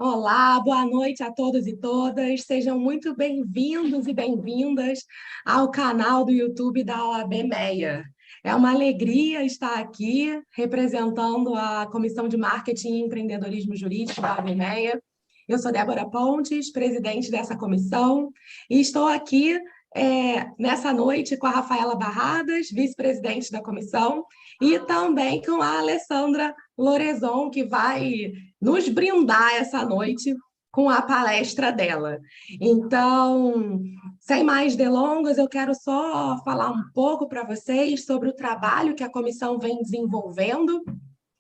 Olá, boa noite a todos e todas. Sejam muito bem-vindos e bem-vindas ao canal do YouTube da OAB Meia. É uma alegria estar aqui representando a Comissão de Marketing e Empreendedorismo Jurídico da OAB Meia. Eu sou Débora Pontes, presidente dessa comissão, e estou aqui nessa noite com a Rafaela Barradas, vice-presidente da comissão, e também com a Alessandra Lorenzon, que vai nos brindar essa noite com a palestra dela. Então, sem mais delongas, eu quero só falar um pouco para vocês sobre o trabalho que a comissão vem desenvolvendo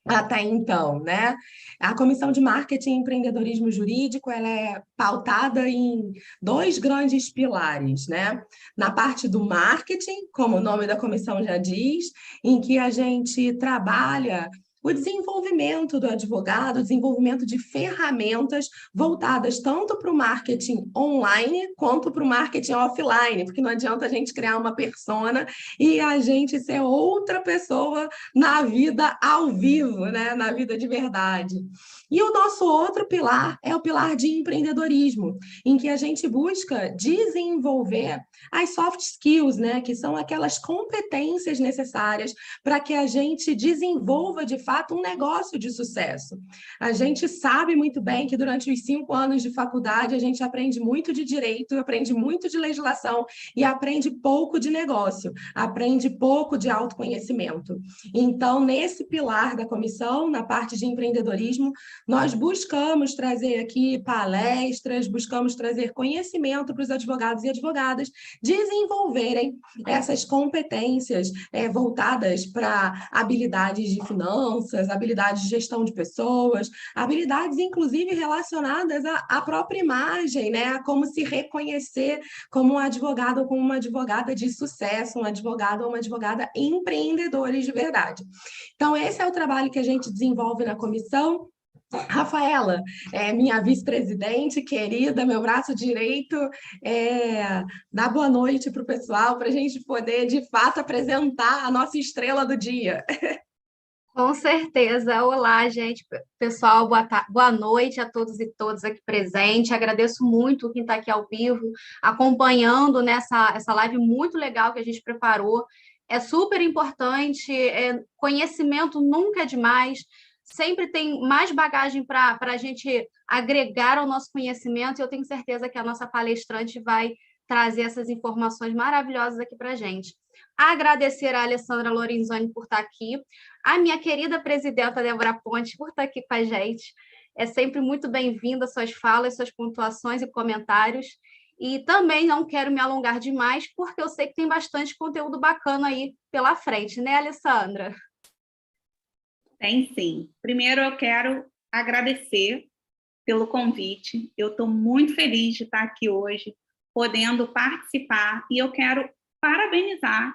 até então, né? A Comissão de Marketing e Empreendedorismo Jurídico, ela é pautada em dois grandes pilares, né? Na parte do marketing, como o nome da comissão já diz, em que a gente trabalha o desenvolvimento do advogado, o desenvolvimento de ferramentas voltadas tanto para o marketing online quanto para o marketing offline, porque não adianta a gente criar uma persona e a gente ser outra pessoa na vida ao vivo, né? Na vida de verdade. E o nosso outro pilar é o pilar de empreendedorismo, em que a gente busca desenvolver as soft skills, né? Que são aquelas competências necessárias para que a gente desenvolva, de fato, um negócio de sucesso. A gente sabe muito bem que durante os 5 anos de faculdade a gente aprende muito de direito, aprende muito de legislação e aprende pouco de negócio, aprende pouco de autoconhecimento. Então, nesse pilar da comissão, na parte de empreendedorismo, nós buscamos trazer aqui palestras, buscamos trazer conhecimento para os advogados e advogadas desenvolverem essas competências voltadas para habilidades de finanças, habilidades de gestão de pessoas, habilidades, inclusive, relacionadas à própria imagem, né? A como se reconhecer como um advogado ou como uma advogada de sucesso, um advogado ou uma advogada empreendedores de verdade. Então, esse é o trabalho que a gente desenvolve na comissão. Rafaela, minha vice-presidente querida, meu braço direito, dá boa noite para o pessoal, para a gente poder, de fato, apresentar a nossa estrela do dia. Com certeza. Olá, gente. Pessoal, boa noite a todos e todas aqui presentes. Agradeço muito quem está aqui ao vivo, acompanhando essa live muito legal que a gente preparou. É super importante, conhecimento nunca é demais, sempre tem mais bagagem para a gente agregar ao nosso conhecimento, e eu tenho certeza que a nossa palestrante vai trazer essas informações maravilhosas aqui para a gente. Agradecer a Alessandra Lorenzoni por estar aqui, a minha querida presidenta Débora Pontes por estar aqui com a gente. É sempre muito bem-vinda suas falas, suas pontuações e comentários. E também não quero me alongar demais, porque eu sei que tem bastante conteúdo bacana aí pela frente, né, Alessandra? Tem sim. Primeiro eu quero agradecer pelo convite. Eu estou muito feliz de estar aqui hoje, podendo participar, e eu quero parabenizar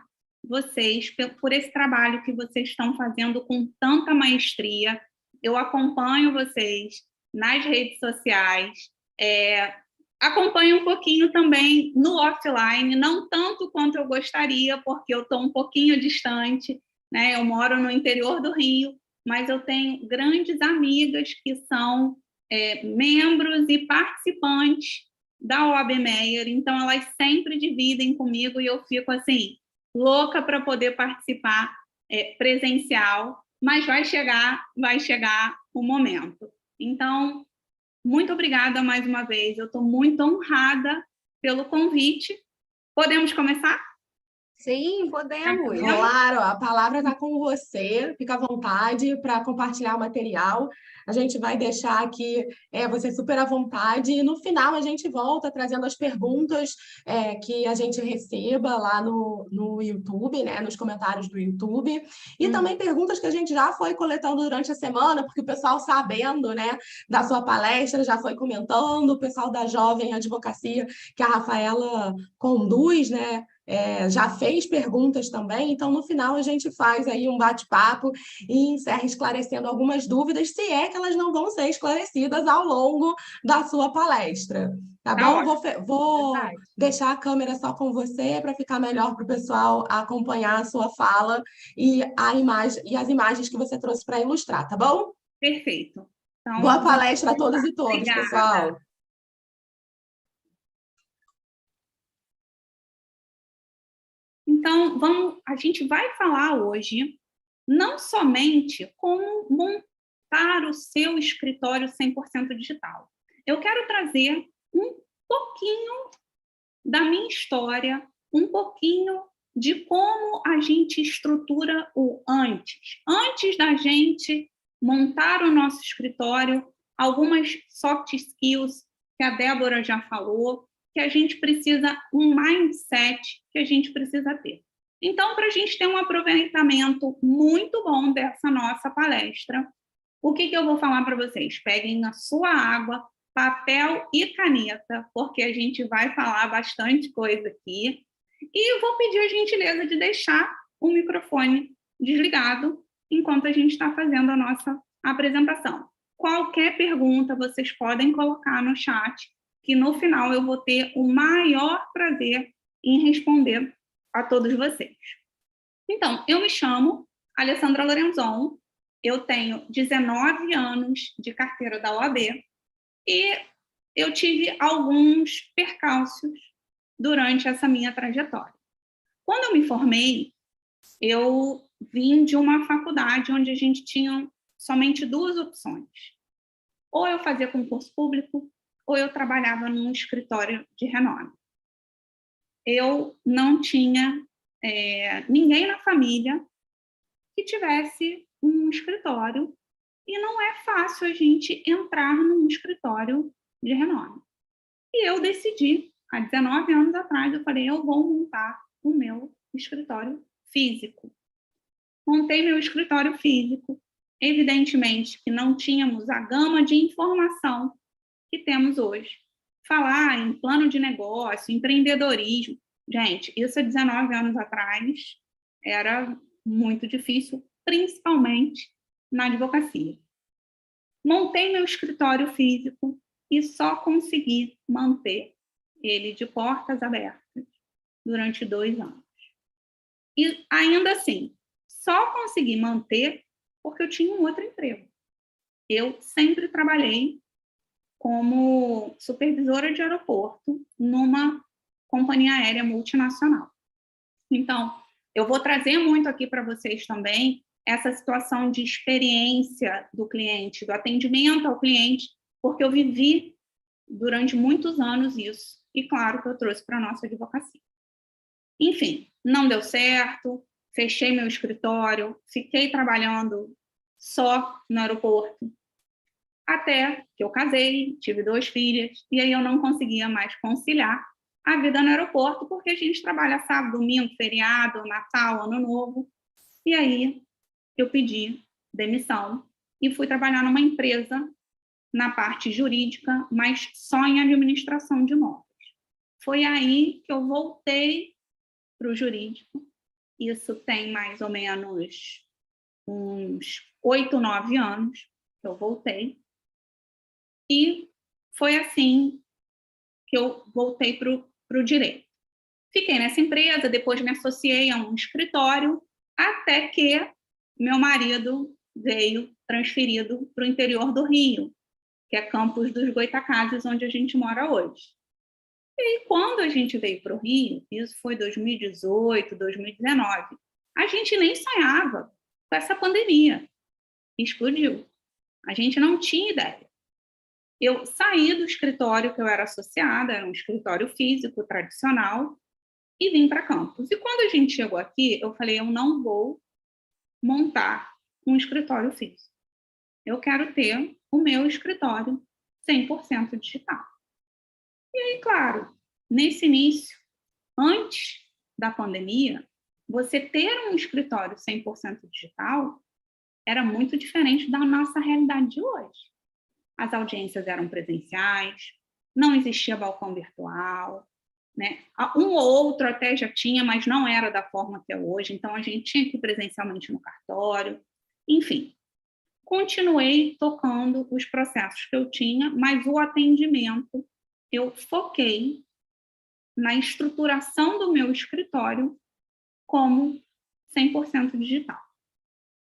vocês por esse trabalho que vocês estão fazendo com tanta maestria. Eu acompanho vocês nas redes sociais, acompanho um pouquinho também no offline, não tanto quanto eu gostaria, porque eu estou um pouquinho distante, né? Eu moro no interior do Rio, mas eu tenho grandes amigas que são membros e participantes da OAB Meia, então elas sempre dividem comigo e eu fico assim, louca para poder participar presencial, mas vai chegar o momento. Então, muito obrigada mais uma vez, eu estou muito honrada pelo convite. Podemos começar? Sim, podemos. Claro, a palavra está com você, fica à vontade para compartilhar o material. A gente vai deixar aqui você super à vontade e no final a gente volta trazendo as perguntas que a gente receba lá no YouTube, né, nos comentários do YouTube, e também perguntas que a gente já foi coletando durante a semana, porque o pessoal sabendo, né, da sua palestra já foi comentando, o pessoal da Jovem Advocacia que a Rafaela conduz, né, já fez perguntas também, então no final a gente faz aí um bate-papo e encerra esclarecendo algumas dúvidas, se é que elas não vão ser esclarecidas ao longo da sua palestra. Tá bom? Vou deixar a câmera só com você para ficar melhor para o pessoal acompanhar a sua fala e as imagens que você trouxe para ilustrar, tá bom? Perfeito. Então, boa palestra a todos e todas, obrigada. pessoal. Então, a gente vai falar hoje não somente como montar o seu escritório 100% digital. Eu quero trazer um pouquinho da minha história, um pouquinho de como a gente estrutura o antes. Antes da gente montar o nosso escritório, algumas soft skills que a Débora já falou, que a gente precisa, um mindset que a gente precisa ter. Então, para a gente ter um aproveitamento muito bom dessa nossa palestra, o que eu vou falar para vocês? Peguem a sua água, papel e caneta, porque a gente vai falar bastante coisa aqui. E eu vou pedir a gentileza de deixar o microfone desligado enquanto a gente está fazendo a nossa apresentação. Qualquer pergunta vocês podem colocar no chat, que no final eu vou ter o maior prazer em responder a todos vocês. Então, eu me chamo Alessandra Lorenzon, eu tenho 19 anos de carteira da OAB e eu tive alguns percalços durante essa minha trajetória. Quando eu me formei, eu vim de uma faculdade onde a gente tinha somente duas opções. Ou eu fazia concurso público, ou eu trabalhava num escritório de renome. Eu não tinha ninguém na família que tivesse um escritório, e não é fácil a gente entrar num escritório de renome. E eu decidi, há 19 anos atrás, eu falei, eu vou montar o meu escritório físico. Montei meu escritório físico, evidentemente que não tínhamos a gama de informação que temos hoje. Falar em plano de negócio, empreendedorismo, gente, isso há 19 anos atrás era muito difícil, principalmente na advocacia. Montei meu escritório físico e só consegui manter ele de portas abertas durante 2 anos. E ainda assim, só consegui manter porque eu tinha um outro emprego. Eu sempre trabalhei como supervisora de aeroporto numa companhia aérea multinacional. Então, eu vou trazer muito aqui para vocês também essa situação de experiência do cliente, do atendimento ao cliente, porque eu vivi durante muitos anos isso, e claro que eu trouxe para a nossa advocacia. Enfim, não deu certo, fechei meu escritório, fiquei trabalhando só no aeroporto, até que eu casei, tive 2 filhas, e aí eu não conseguia mais conciliar a vida no aeroporto, porque a gente trabalha sábado, domingo, feriado, Natal, Ano Novo, e aí eu pedi demissão e fui trabalhar numa empresa na parte jurídica, mas só em administração de imóveis. Foi aí que eu voltei para o jurídico, isso tem mais ou menos uns 8, 9 anos que eu voltei, e foi assim que eu voltei para o direito. Fiquei nessa empresa, depois me associei a um escritório, até que meu marido veio transferido para o interior do Rio, que é Campos dos Goytacazes, onde a gente mora hoje. E quando a gente veio para o Rio, isso foi 2018, 2019, a gente nem sonhava com essa pandemia. Explodiu. A gente não tinha ideia. Eu saí do escritório que eu era associada, era um escritório físico tradicional, e vim para Campos. E quando a gente chegou aqui, eu falei, eu não vou montar um escritório físico. Eu quero ter o meu escritório 100% digital. E aí, claro, nesse início, antes da pandemia, você ter um escritório 100% digital era muito diferente da nossa realidade de hoje. As audiências eram presenciais, não existia balcão virtual, né? Um ou outro até já tinha, mas não era da forma que é hoje, então a gente tinha que ir presencialmente no cartório. Enfim, continuei tocando os processos que eu tinha, mas o atendimento eu foquei na estruturação do meu escritório como 100% digital.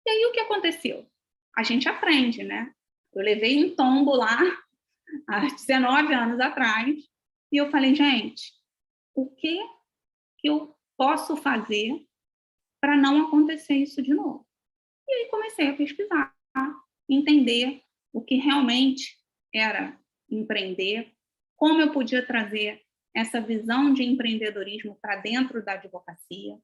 E aí o que aconteceu? A gente aprende, né? Eu levei um tombo lá, há 19 anos atrás, e eu falei, gente, o que eu posso fazer para não acontecer isso de novo? E aí comecei a pesquisar, entender o que realmente era empreender, como eu podia trazer essa visão de empreendedorismo para dentro da advocacia.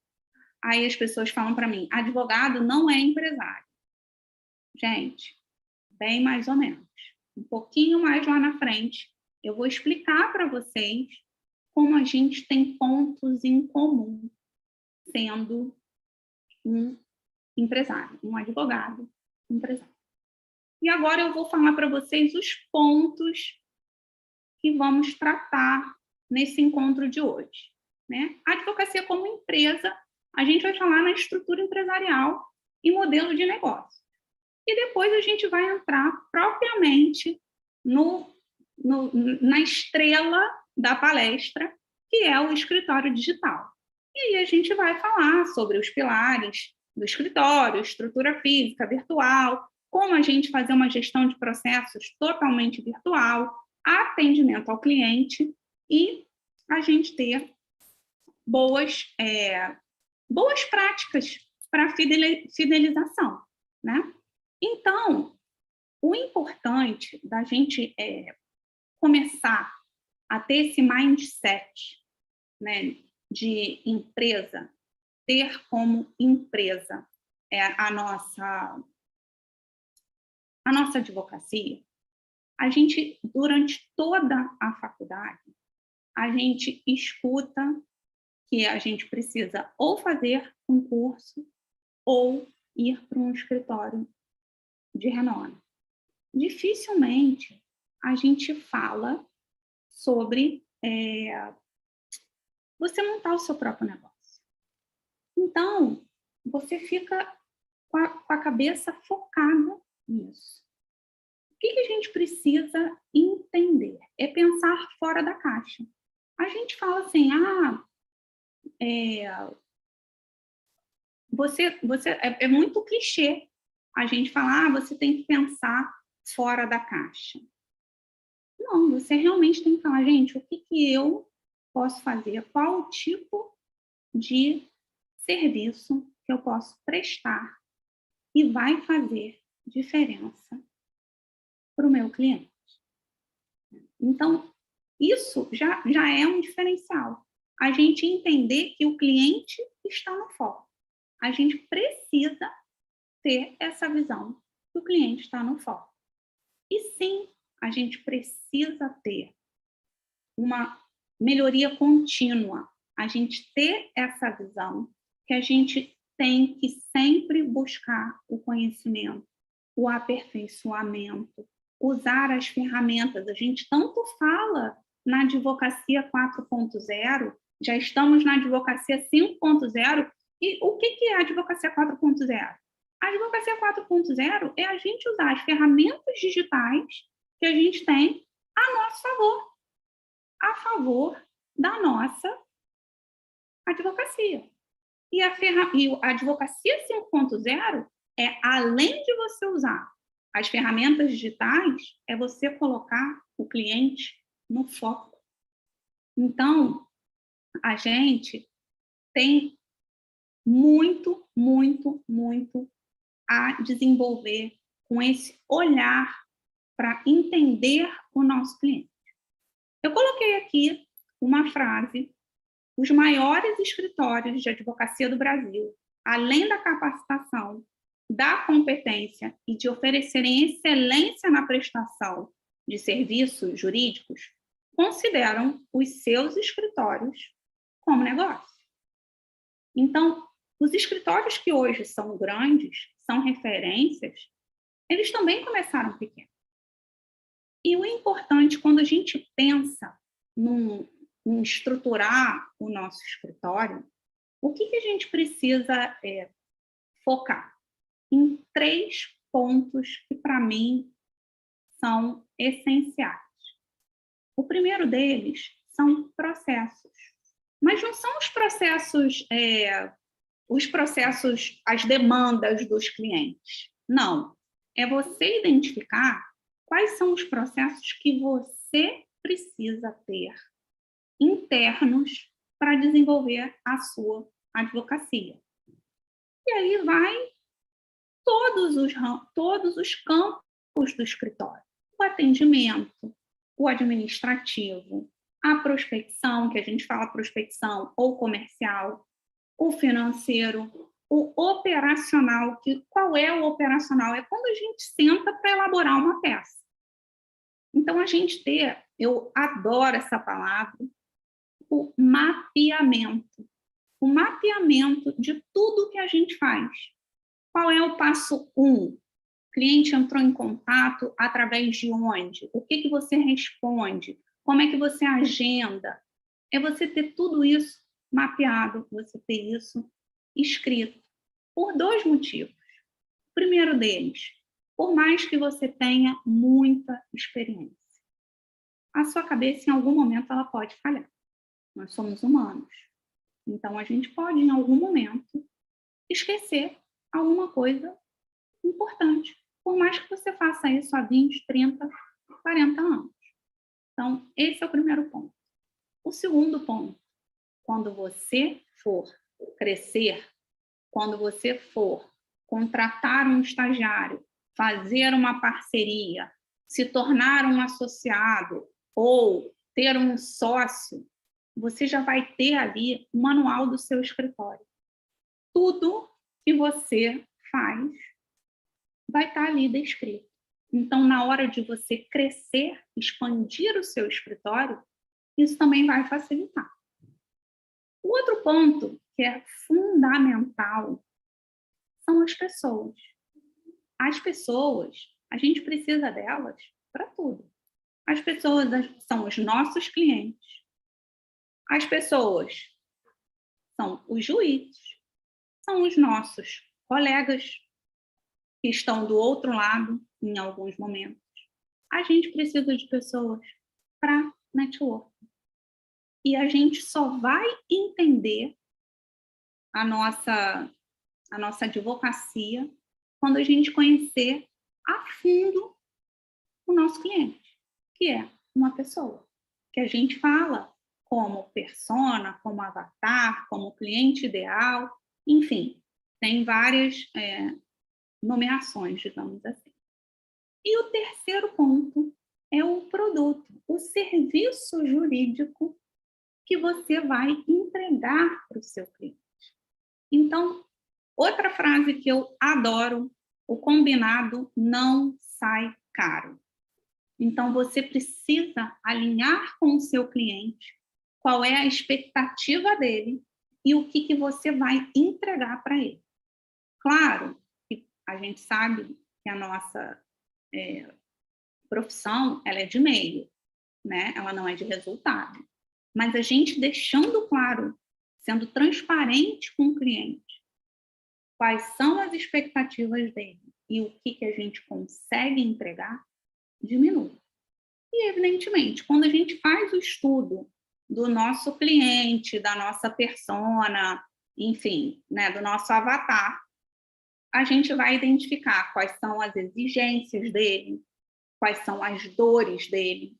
Aí as pessoas falam para mim, advogado não é empresário. Gente, bem mais ou menos. Um pouquinho mais lá na frente, eu vou explicar para vocês como a gente tem pontos em comum sendo um empresário, um advogado empresário. E agora eu vou falar para vocês os pontos que vamos tratar nesse encontro de hoje, né? A advocacia como empresa, a gente vai falar na estrutura empresarial e modelo de negócio. E depois a gente vai entrar propriamente na estrela da palestra, que é o escritório digital. E aí a gente vai falar sobre os pilares do escritório, estrutura física, virtual, como a gente fazer uma gestão de processos totalmente virtual, atendimento ao cliente e a gente ter boas práticas para fidelização, né? Então, o importante da gente começar a ter esse mindset, né, de empresa, ter como empresa a nossa advocacia, a gente, durante toda a faculdade, a gente escuta que a gente precisa ou fazer um curso ou ir para um escritório de renome. Dificilmente a gente fala sobre você montar o seu próprio negócio. Então, você fica com a cabeça focada nisso. O que a gente precisa entender? É pensar fora da caixa. A gente fala assim, é muito clichê a gente falar, você tem que pensar fora da caixa. Não, você realmente tem que falar, gente, o que eu posso fazer? Qual o tipo de serviço que eu posso prestar e vai fazer diferença para o meu cliente? Então, isso já é um diferencial. A gente entender que o cliente está no foco. A gente precisa ter essa visão que o cliente está no foco. E sim, a gente precisa ter uma melhoria contínua, a gente ter essa visão que a gente tem que sempre buscar o conhecimento, o aperfeiçoamento, usar as ferramentas. A gente tanto fala na advocacia 4.0, já estamos na advocacia 5.0, e o que é a advocacia 4.0? A advocacia 4.0 é a gente usar as ferramentas digitais que a gente tem a nosso favor, a favor da nossa advocacia. E a advocacia 5.0 é, além de você usar as ferramentas digitais, é você colocar o cliente no foco. Então, a gente tem muito, muito, muito a desenvolver com esse olhar para entender o nosso cliente. Eu coloquei aqui uma frase: os maiores escritórios de advocacia do Brasil, além da capacitação, da competência e de oferecerem excelência na prestação de serviços jurídicos, consideram os seus escritórios como negócio. Então, os escritórios que hoje são grandes, são referências, eles também começaram pequenos. E o importante, quando a gente pensa em estruturar o nosso escritório, o que a gente precisa focar? Em 3 pontos que, para mim, são essenciais. O primeiro deles são processos. Mas não são os processos, as demandas dos clientes. Não. É você identificar quais são os processos que você precisa ter internos para desenvolver a sua advocacia. E aí vai todos os campos do escritório. O atendimento, o administrativo, a prospecção, que a gente fala prospecção ou comercial, o financeiro, o operacional. Qual é o operacional? É quando a gente senta para elaborar uma peça. Então, a gente eu adoro essa palavra, o mapeamento. O mapeamento de tudo que a gente faz. Qual é o passo 1? O cliente entrou em contato através de onde? O que você responde? Como é que você agenda? É você ter tudo isso mapeado, você ter isso escrito. Por 2 motivos. O primeiro deles, por mais que você tenha muita experiência, a sua cabeça, em algum momento, ela pode falhar. Nós somos humanos. Então, a gente pode, em algum momento, esquecer alguma coisa importante, por mais que você faça isso há 20, 30, 40 anos. Então, esse é o primeiro ponto. O segundo ponto, quando você for crescer, quando você for contratar um estagiário, fazer uma parceria, se tornar um associado ou ter um sócio, você já vai ter ali o manual do seu escritório. Tudo que você faz vai estar ali descrito. Então, na hora de você crescer, expandir o seu escritório, isso também vai facilitar. O outro ponto que é fundamental são as pessoas. As pessoas, a gente precisa delas para tudo. As pessoas são os nossos clientes. As pessoas são os juízes, são os nossos colegas que estão do outro lado em alguns momentos. A gente precisa de pessoas para network. E a gente só vai entender a nossa advocacia quando a gente conhecer a fundo o nosso cliente, que é uma pessoa, que a gente fala como persona, como avatar, como cliente ideal, enfim, tem várias nomeações, digamos assim. E o terceiro ponto é o produto, o serviço jurídico que você vai entregar para o seu cliente. Então, outra frase que eu adoro, o combinado não sai caro. Então, você precisa alinhar com o seu cliente qual é a expectativa dele e o que você vai entregar para ele. Claro que a gente sabe que a nossa profissão ela é de meio, né? Ela não é de resultado. Mas a gente deixando claro, sendo transparente com o cliente, quais são as expectativas dele e o que a gente consegue entregar, diminui. E, evidentemente, quando a gente faz o estudo do nosso cliente, da nossa persona, enfim, né, do nosso avatar, a gente vai identificar quais são as exigências dele, quais são as dores dele.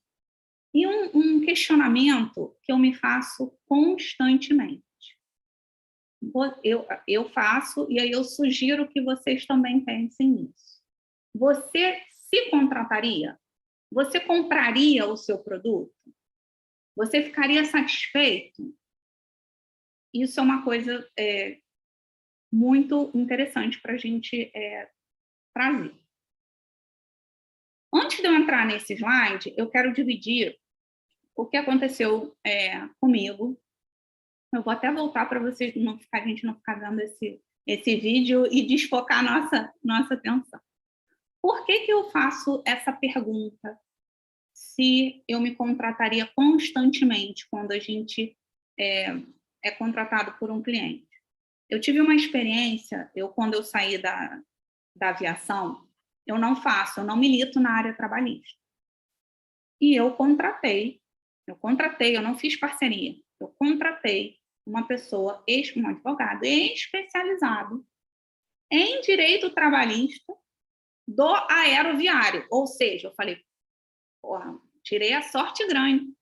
E um questionamento que eu me faço constantemente. Eu faço, e aí eu sugiro que vocês também pensem nisso. Você se contrataria? Você compraria o seu produto? Você ficaria satisfeito? Isso é uma coisa muito interessante para a gente trazer. Antes de eu entrar nesse slide, eu quero dividir o que aconteceu comigo. Eu vou até voltar para vocês a gente não ficar vendo esse vídeo e desfocar nossa atenção. Por que eu faço essa pergunta? Se eu me contrataria constantemente quando a gente é contratado por um cliente. Eu tive uma experiência, quando eu saí da aviação, eu não milito na área trabalhista. E eu não fiz parceria, eu contratei uma pessoa, um advogado especializado em direito trabalhista do aeroviário. Ou seja, eu falei, porra, tirei a sorte grande.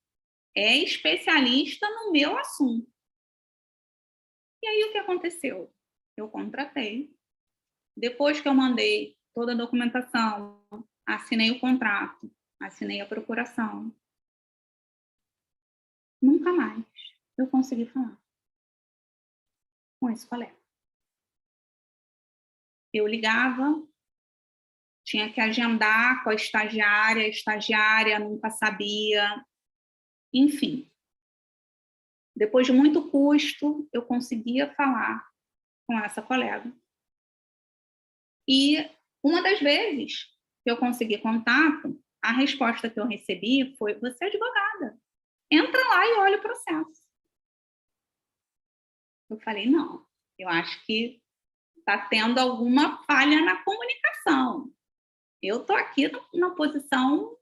É especialista no meu assunto. E aí, o que aconteceu? Eu contratei. Depois que eu mandei toda a documentação, assinei o contrato, assinei a procuração, nunca mais eu consegui falar com esse colega. Eu ligava, tinha que agendar com a estagiária nunca sabia, enfim. Depois de muito custo, eu conseguia falar com essa colega. E uma das vezes que eu consegui contato, a resposta que eu recebi foi: você é advogada, entra lá e olha o processo. Eu falei: não, eu acho que está tendo alguma falha na comunicação. Eu estou aqui na posição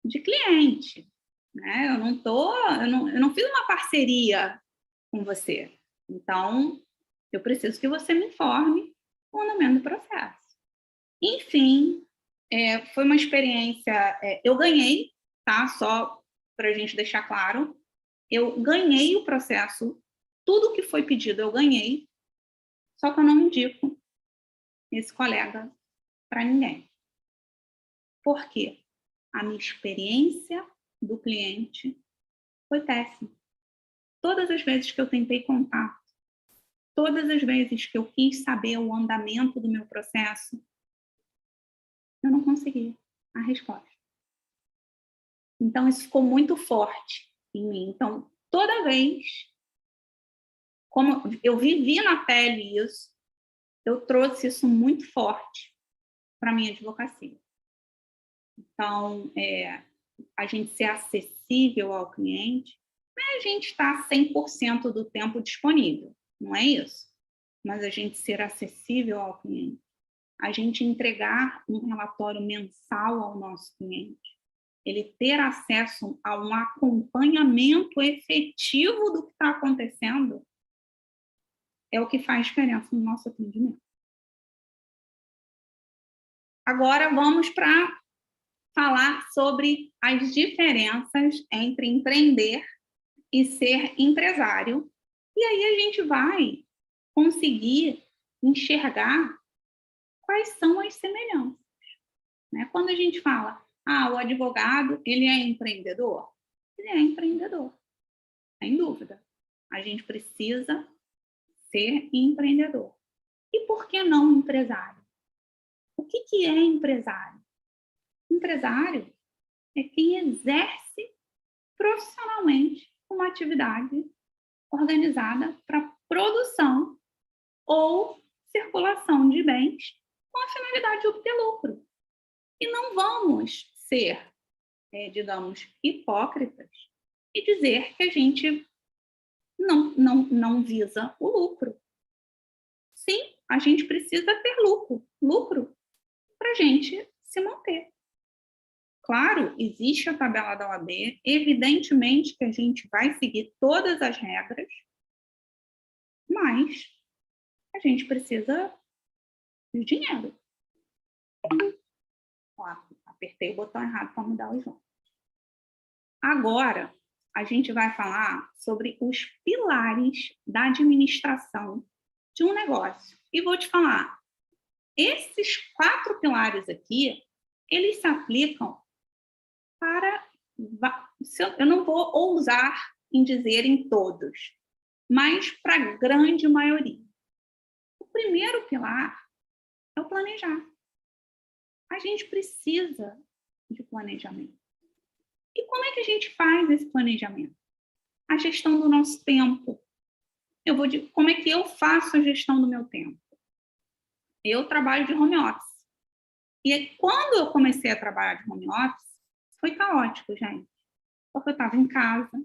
de cliente, né? Eu não fiz uma parceria com você. Então, eu preciso que você me informe o andamento do processo. Enfim, foi uma experiência... eu ganhei, tá? Só para a gente deixar claro. Eu ganhei o processo, tudo que foi pedido eu ganhei, só que eu não indico esse colega para ninguém. Por quê? A minha experiência do cliente foi péssima. Todas as vezes que eu tentei contato, todas as vezes que eu quis saber o andamento do meu processo, eu não consegui a resposta. Então, isso ficou muito forte em mim. Então, toda vez, como eu vivi na pele isso, eu trouxe isso muito forte para a minha advocacia. Então, a gente ser acessível ao cliente, não é a gente estar 100% do tempo disponível, não é isso. Mas a gente ser acessível ao cliente, a gente entregar um relatório mensal ao nosso cliente, ele ter acesso a um acompanhamento efetivo do que está acontecendo, é o que faz diferença no nosso atendimento. Agora vamos para falar sobre as diferenças entre empreender e ser empresário. E aí a gente vai conseguir enxergar quais são as semelhanças, né? Quando a gente fala, o advogado, ele é empreendedor? Ele é empreendedor, sem dúvida. A gente precisa ser empreendedor. E por que não empresário? O que é empresário? Empresário é quem exerce profissionalmente uma atividade organizada para produção ou circulação de bens com a finalidade de obter lucro. E não vamos ser, digamos, hipócritas e dizer que a gente não visa o lucro. Sim, a gente precisa ter lucro para a gente se manter. Claro, existe a tabela da OAB, evidentemente que a gente vai seguir todas as regras, mas a gente precisa de dinheiro. Ó, apertei o botão errado para mudar os nomes. Agora, a gente vai falar sobre os pilares da administração de um negócio. E vou te falar, esses 4 pilares aqui, eles se aplicam para... Eu não vou ousar em dizer em todos, mas para a grande maioria. O primeiro pilar é o planejar. A gente precisa de planejamento. E como é que a gente faz esse planejamento? A gestão do nosso tempo. Como é que eu faço a gestão do meu tempo? Eu trabalho de home office. E quando eu comecei a trabalhar de home office, foi caótico, gente. Porque eu estava em casa,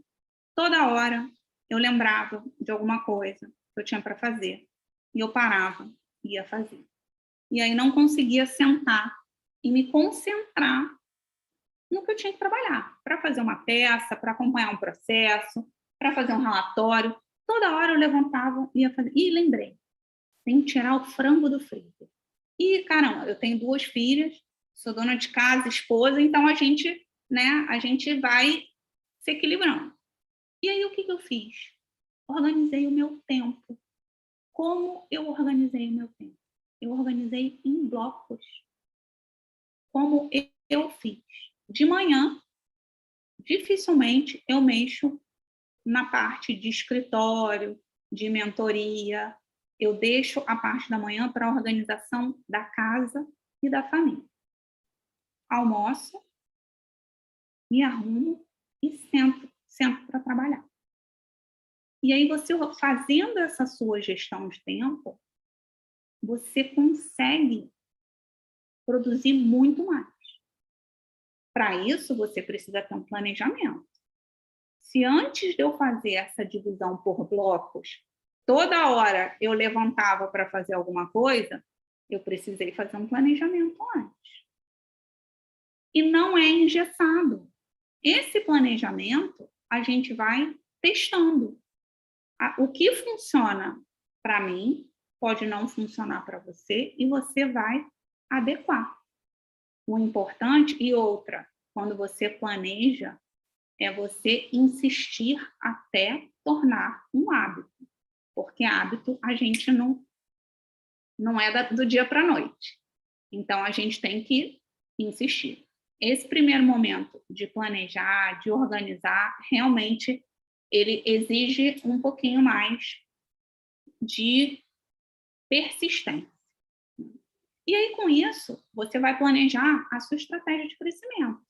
toda hora eu lembrava de alguma coisa que eu tinha para fazer. E eu parava e ia fazer. E aí não conseguia sentar e me concentrar no que eu tinha que trabalhar. Para fazer uma peça, para acompanhar um processo, para fazer um relatório. Toda hora eu levantava e ia fazer. E lembrei, tem que tirar o frango do freezer. E, caramba, eu tenho 2 filhas, sou dona de casa, esposa, então a gente vai se equilibrando. E aí, o que eu fiz? Organizei o meu tempo. Como eu organizei o meu tempo? Eu organizei em blocos. Como eu fiz? De manhã, dificilmente eu mexo na parte de escritório, de mentoria. Eu deixo a parte da manhã para a organização da casa e da família. Almoço, me arrumo e sento para trabalhar. E aí, você fazendo essa sua gestão de tempo, você consegue produzir muito mais. Para isso, você precisa ter um planejamento. Se antes de eu fazer essa divisão por blocos, toda hora eu levantava para fazer alguma coisa, eu precisei fazer um planejamento antes. E não é engessado. Esse planejamento, a gente vai testando. O que funciona para mim pode não funcionar para você e você vai adequar. O importante, e outra, quando você planeja, é você insistir até tornar um hábito. Porque hábito a gente não é do dia para a noite. Então, a gente tem que insistir. Esse primeiro momento de planejar, de organizar, realmente ele exige um pouquinho mais de persistência. E aí, com isso, você vai planejar a sua estratégia de crescimento.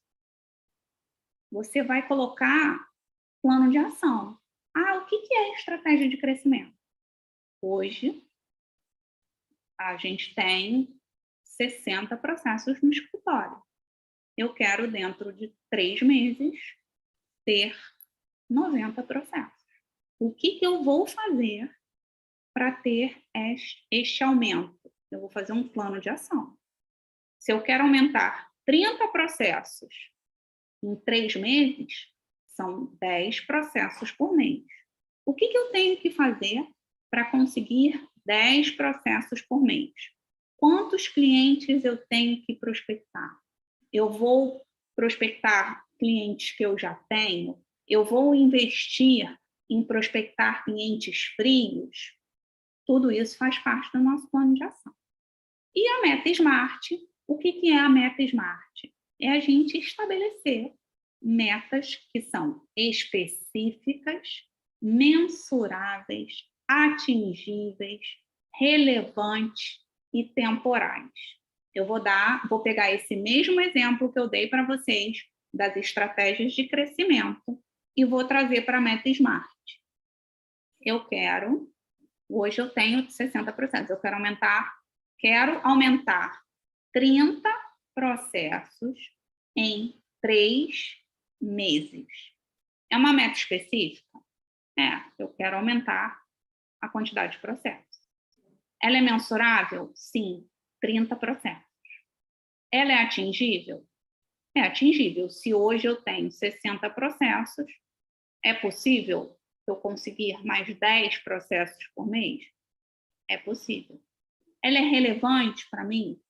Você vai colocar plano de ação. O que é estratégia de crescimento? Hoje, a gente tem 60 processos no escritório. Eu quero, dentro de 3 meses, ter 90 processos. O que eu vou fazer para ter este aumento? Eu vou fazer um plano de ação. Se eu quero aumentar 30 processos em 3 meses, são 10 processos por mês. O que eu tenho que fazer para conseguir 10 processos por mês? Quantos clientes eu tenho que prospectar? Eu vou prospectar clientes que eu já tenho? Eu vou investir em prospectar clientes frios? Tudo isso faz parte do nosso plano de ação. E a meta SMART, o que é a meta SMART? É a gente estabelecer metas que são específicas, mensuráveis, atingíveis, relevantes e temporais. Eu vou pegar esse mesmo exemplo que eu dei para vocês das estratégias de crescimento e vou trazer para a meta SMART. Hoje eu tenho 60%, eu quero aumentar 30 processos em 3 meses. É uma meta específica? Eu quero aumentar a quantidade de processos. Ela é mensurável? Sim, 30 processos. Ela é atingível? É atingível. Se hoje eu tenho 60 processos, é possível eu conseguir mais 10 processos por mês? É possível. Ela é relevante para mim?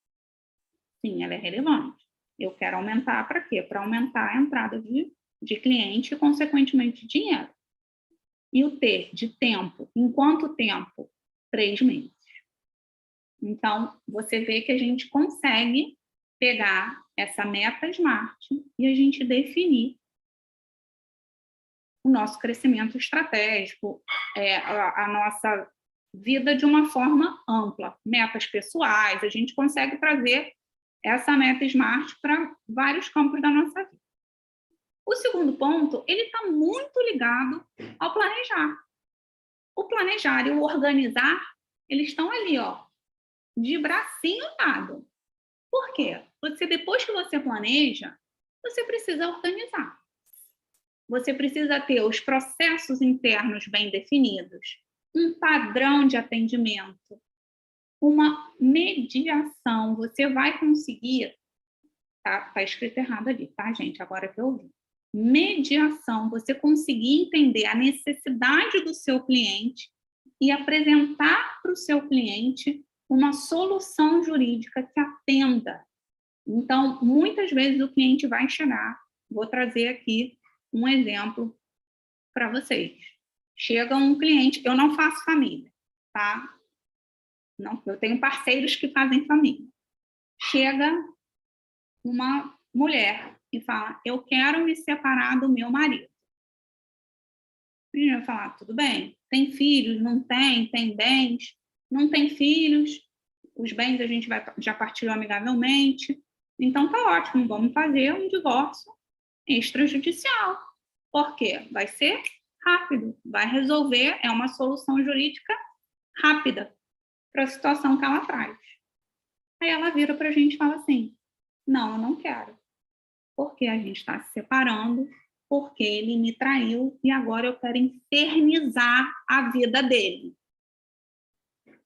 Sim, ela é relevante. Eu quero aumentar para quê? Para aumentar a entrada de cliente e, consequentemente, dinheiro. E o T de tempo, em quanto tempo? 3 meses. Então, você vê que a gente consegue pegar essa meta SMART e a gente definir o nosso crescimento estratégico, a nossa vida de uma forma ampla. Metas pessoais, a gente consegue trazer essa meta SMART para vários campos da nossa vida. O segundo ponto, ele está muito ligado ao planejar. O planejar e o organizar, eles estão ali, de bracinho dado. Por quê? Depois que você planeja, você precisa organizar. Você precisa ter os processos internos bem definidos, um padrão de atendimento, uma mediação. Você vai conseguir... Tá escrito errado ali, tá, gente? Agora que eu vi. Mediação, você conseguir entender a necessidade do seu cliente e apresentar para o seu cliente uma solução jurídica que atenda. Então, muitas vezes o cliente vai chegar, vou trazer aqui um exemplo para vocês. Chega um cliente, eu não faço família, tá? Não, eu tenho parceiros que fazem família. Chega uma mulher e fala, eu quero me separar do meu marido. A gente vai falar, tudo bem, tem filhos, não tem, tem bens, não tem filhos, os bens a gente já partilhou amigavelmente, então tá ótimo, vamos fazer um divórcio extrajudicial. Por quê? Vai ser rápido, vai resolver, é uma solução jurídica rápida para a situação que ela traz. Aí ela vira para a gente e fala assim, não, eu não quero, porque a gente está se separando, porque ele me traiu e agora eu quero infernizar a vida dele.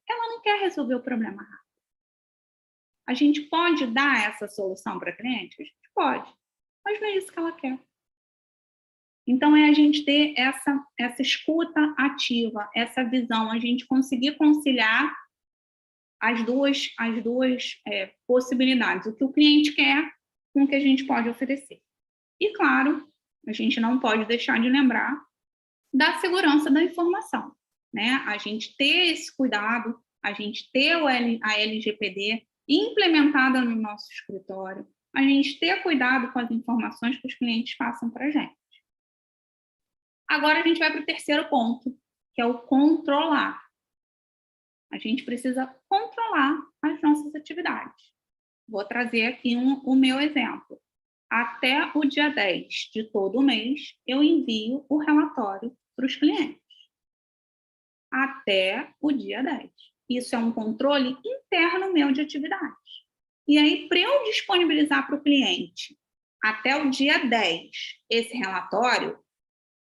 Ela não quer resolver o problema rápido. A gente pode dar essa solução para a cliente? A gente pode, mas não é isso que ela quer. Então, é a gente ter essa escuta ativa, essa visão, a gente conseguir conciliar as duas possibilidades, o que o cliente quer com o que a gente pode oferecer. E, claro, a gente não pode deixar de lembrar da segurança da informação, né? A gente ter esse cuidado, a gente ter a LGPD implementada no nosso escritório, a gente ter cuidado com as informações que os clientes passam para a gente. Agora a gente vai para o terceiro ponto, que é o controlar. A gente precisa controlar as nossas atividades. Vou trazer aqui o meu exemplo. Até o dia 10 de todo mês, eu envio o relatório para os clientes. Até o dia 10. Isso é um controle interno meu de atividade. E aí, para eu disponibilizar para o cliente até o dia 10 esse relatório,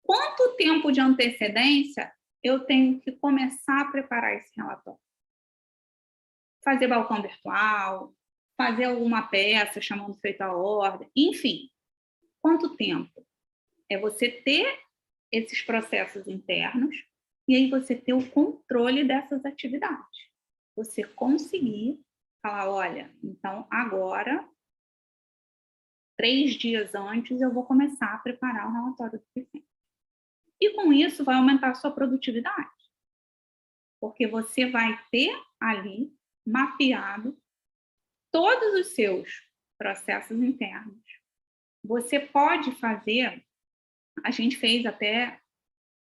quanto tempo de antecedência eu tenho que começar a preparar esse relatório? Fazer balcão virtual, fazer alguma peça chamando feito a ordem, enfim. Quanto tempo? É você ter esses processos internos e aí você ter o controle dessas atividades. Você conseguir falar, olha, então agora, 3 dias antes, eu vou começar a preparar o relatório do cliente. E com isso vai aumentar a sua produtividade. Porque você vai ter ali mapeado todos os seus processos internos. Você pode fazer, a gente fez até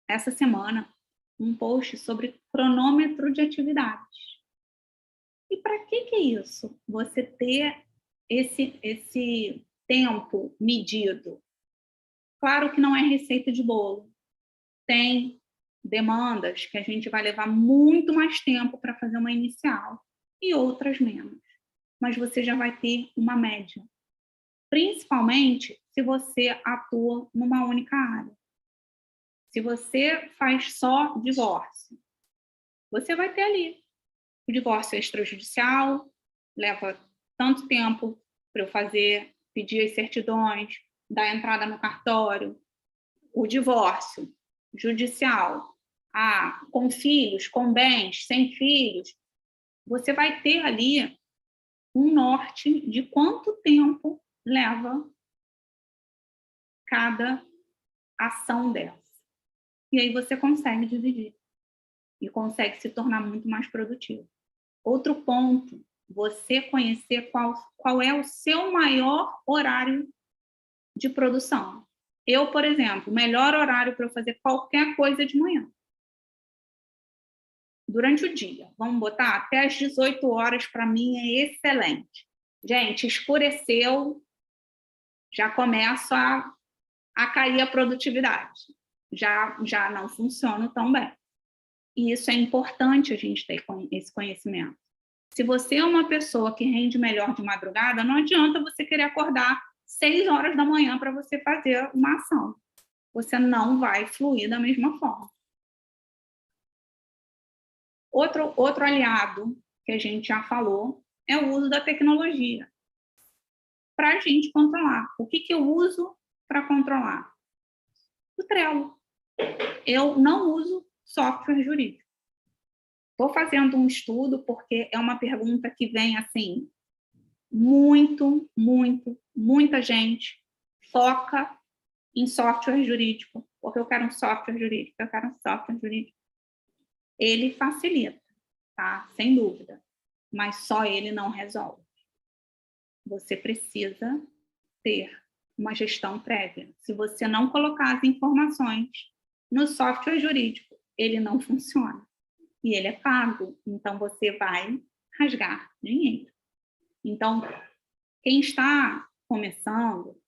essa semana um post sobre cronômetro de atividades. E para que é isso? Você ter esse tempo medido. Claro que não é receita de bolo. Tem demandas que a gente vai levar muito mais tempo para fazer uma inicial e outras menos. Mas você já vai ter uma média. Principalmente se você atua numa única área. Se você faz só divórcio, você vai ter ali o divórcio extrajudicial, leva tanto tempo para eu pedir as certidões, dar entrada no cartório, o divórcio judicial, com filhos, com bens, sem filhos, você vai ter ali um norte de quanto tempo leva cada ação dessa. E aí você consegue dividir e consegue se tornar muito mais produtivo. Outro ponto, você conhecer qual é o seu maior horário de produção. Eu, por exemplo, o melhor horário para eu fazer qualquer coisa é de manhã. Durante o dia, vamos botar até às 18 horas, para mim é excelente. Gente, escureceu, já começa a cair a produtividade. Já não funciona tão bem. E isso é importante a gente ter esse conhecimento. Se você é uma pessoa que rende melhor de madrugada, não adianta você querer acordar 6 horas da manhã para você fazer uma ação. Você não vai fluir da mesma forma. Outro aliado que a gente já falou é o uso da tecnologia para a gente controlar. O que eu uso para controlar? O Trello. Eu não uso software jurídico. Estou fazendo um estudo porque é uma pergunta que vem assim, muita gente foca em software jurídico, porque eu quero um software jurídico, eu quero um software jurídico. Ele facilita, tá? Sem dúvida, mas só ele não resolve. Você precisa ter uma gestão prévia. Se você não colocar as informações no software jurídico, ele não funciona. E ele é pago, então você vai rasgar dinheiro. Então, quem está começando,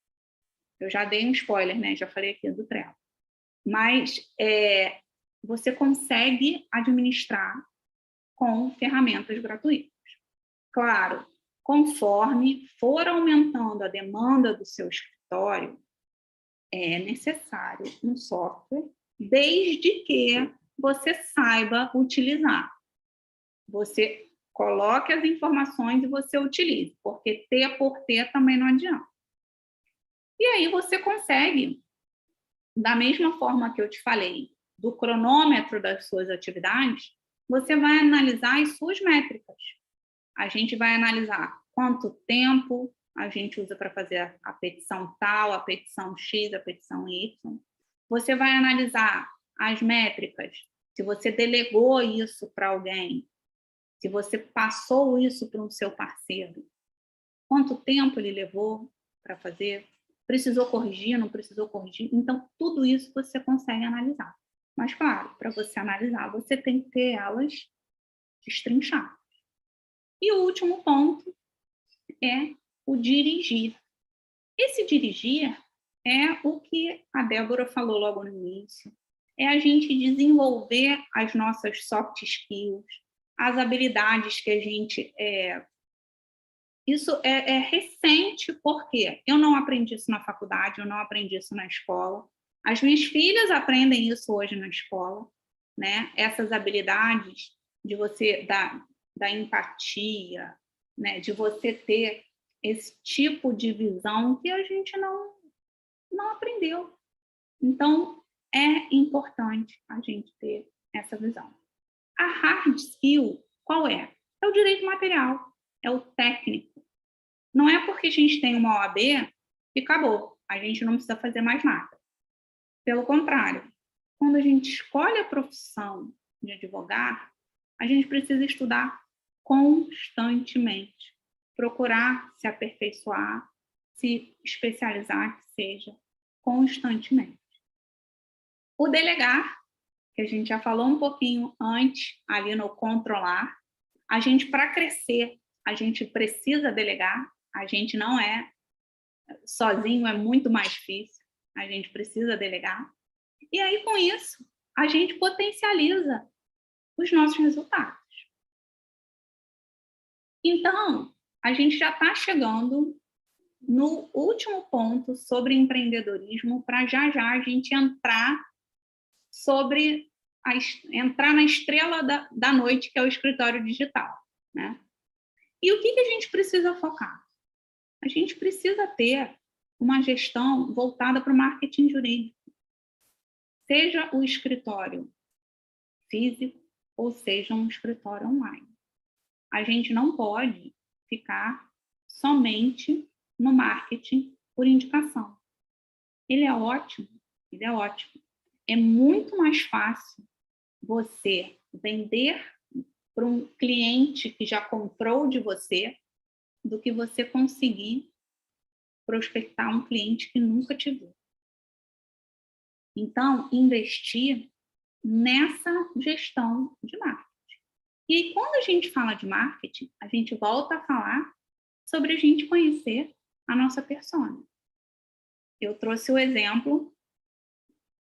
eu já dei um spoiler, né? Já falei aqui do Trello. Mas você consegue administrar com ferramentas gratuitas. Claro, conforme for aumentando a demanda do seu escritório, é necessário um software, desde que você saiba utilizar. Você coloque as informações e você utilize, porque ter por ter também não adianta. E aí você consegue, da mesma forma que eu te falei, do cronômetro das suas atividades, você vai analisar as suas métricas. A gente vai analisar quanto tempo a gente usa para fazer a petição tal, a petição X, a petição Y. Você vai analisar as métricas, se você delegou isso para alguém, se você passou isso para um seu parceiro, quanto tempo ele levou para fazer, precisou corrigir, não precisou corrigir. Então, tudo isso você consegue analisar. Mas, claro, para você analisar, você tem que ter elas destrinchadas. E o último ponto é o dirigir. Esse dirigir é o que a Débora falou logo no início, é a gente desenvolver as nossas soft skills, as habilidades que a gente... Isso é recente, porque eu não aprendi isso na faculdade, eu não aprendi isso na escola. As minhas filhas aprendem isso hoje na escola, né? Essas habilidades de você da empatia, né? De você ter esse tipo de visão que a gente não aprendeu. Então, é importante a gente ter essa visão. A hard skill, qual é? É o direito material, é o técnico. Não é porque a gente tem uma OAB que acabou, a gente não precisa fazer mais nada. Pelo contrário, quando a gente escolhe a profissão de advogar, a gente precisa estudar constantemente, procurar se aperfeiçoar, se especializar, que seja, constantemente. O delegar, que a gente já falou um pouquinho antes, ali no controlar, a gente, para crescer, a gente precisa delegar, a gente não é sozinho, é muito mais difícil, a gente precisa delegar. E aí, com isso, a gente potencializa os nossos resultados. Então, a gente já está chegando no último ponto sobre empreendedorismo, para já a gente entrar entrar na estrela da noite, que é o escritório digital, né? E o que a gente precisa focar? A gente precisa ter uma gestão voltada para o marketing jurídico, seja o escritório físico ou seja um escritório online. A gente não pode ficar somente no marketing por indicação. Ele é ótimo, ele é ótimo. É muito mais fácil você vender para um cliente que já comprou de você do que você conseguir prospectar um cliente que nunca te viu. Então, investir nessa gestão de marketing. E quando a gente fala de marketing, a gente volta a falar sobre a gente conhecer a nossa persona. Eu trouxe o exemplo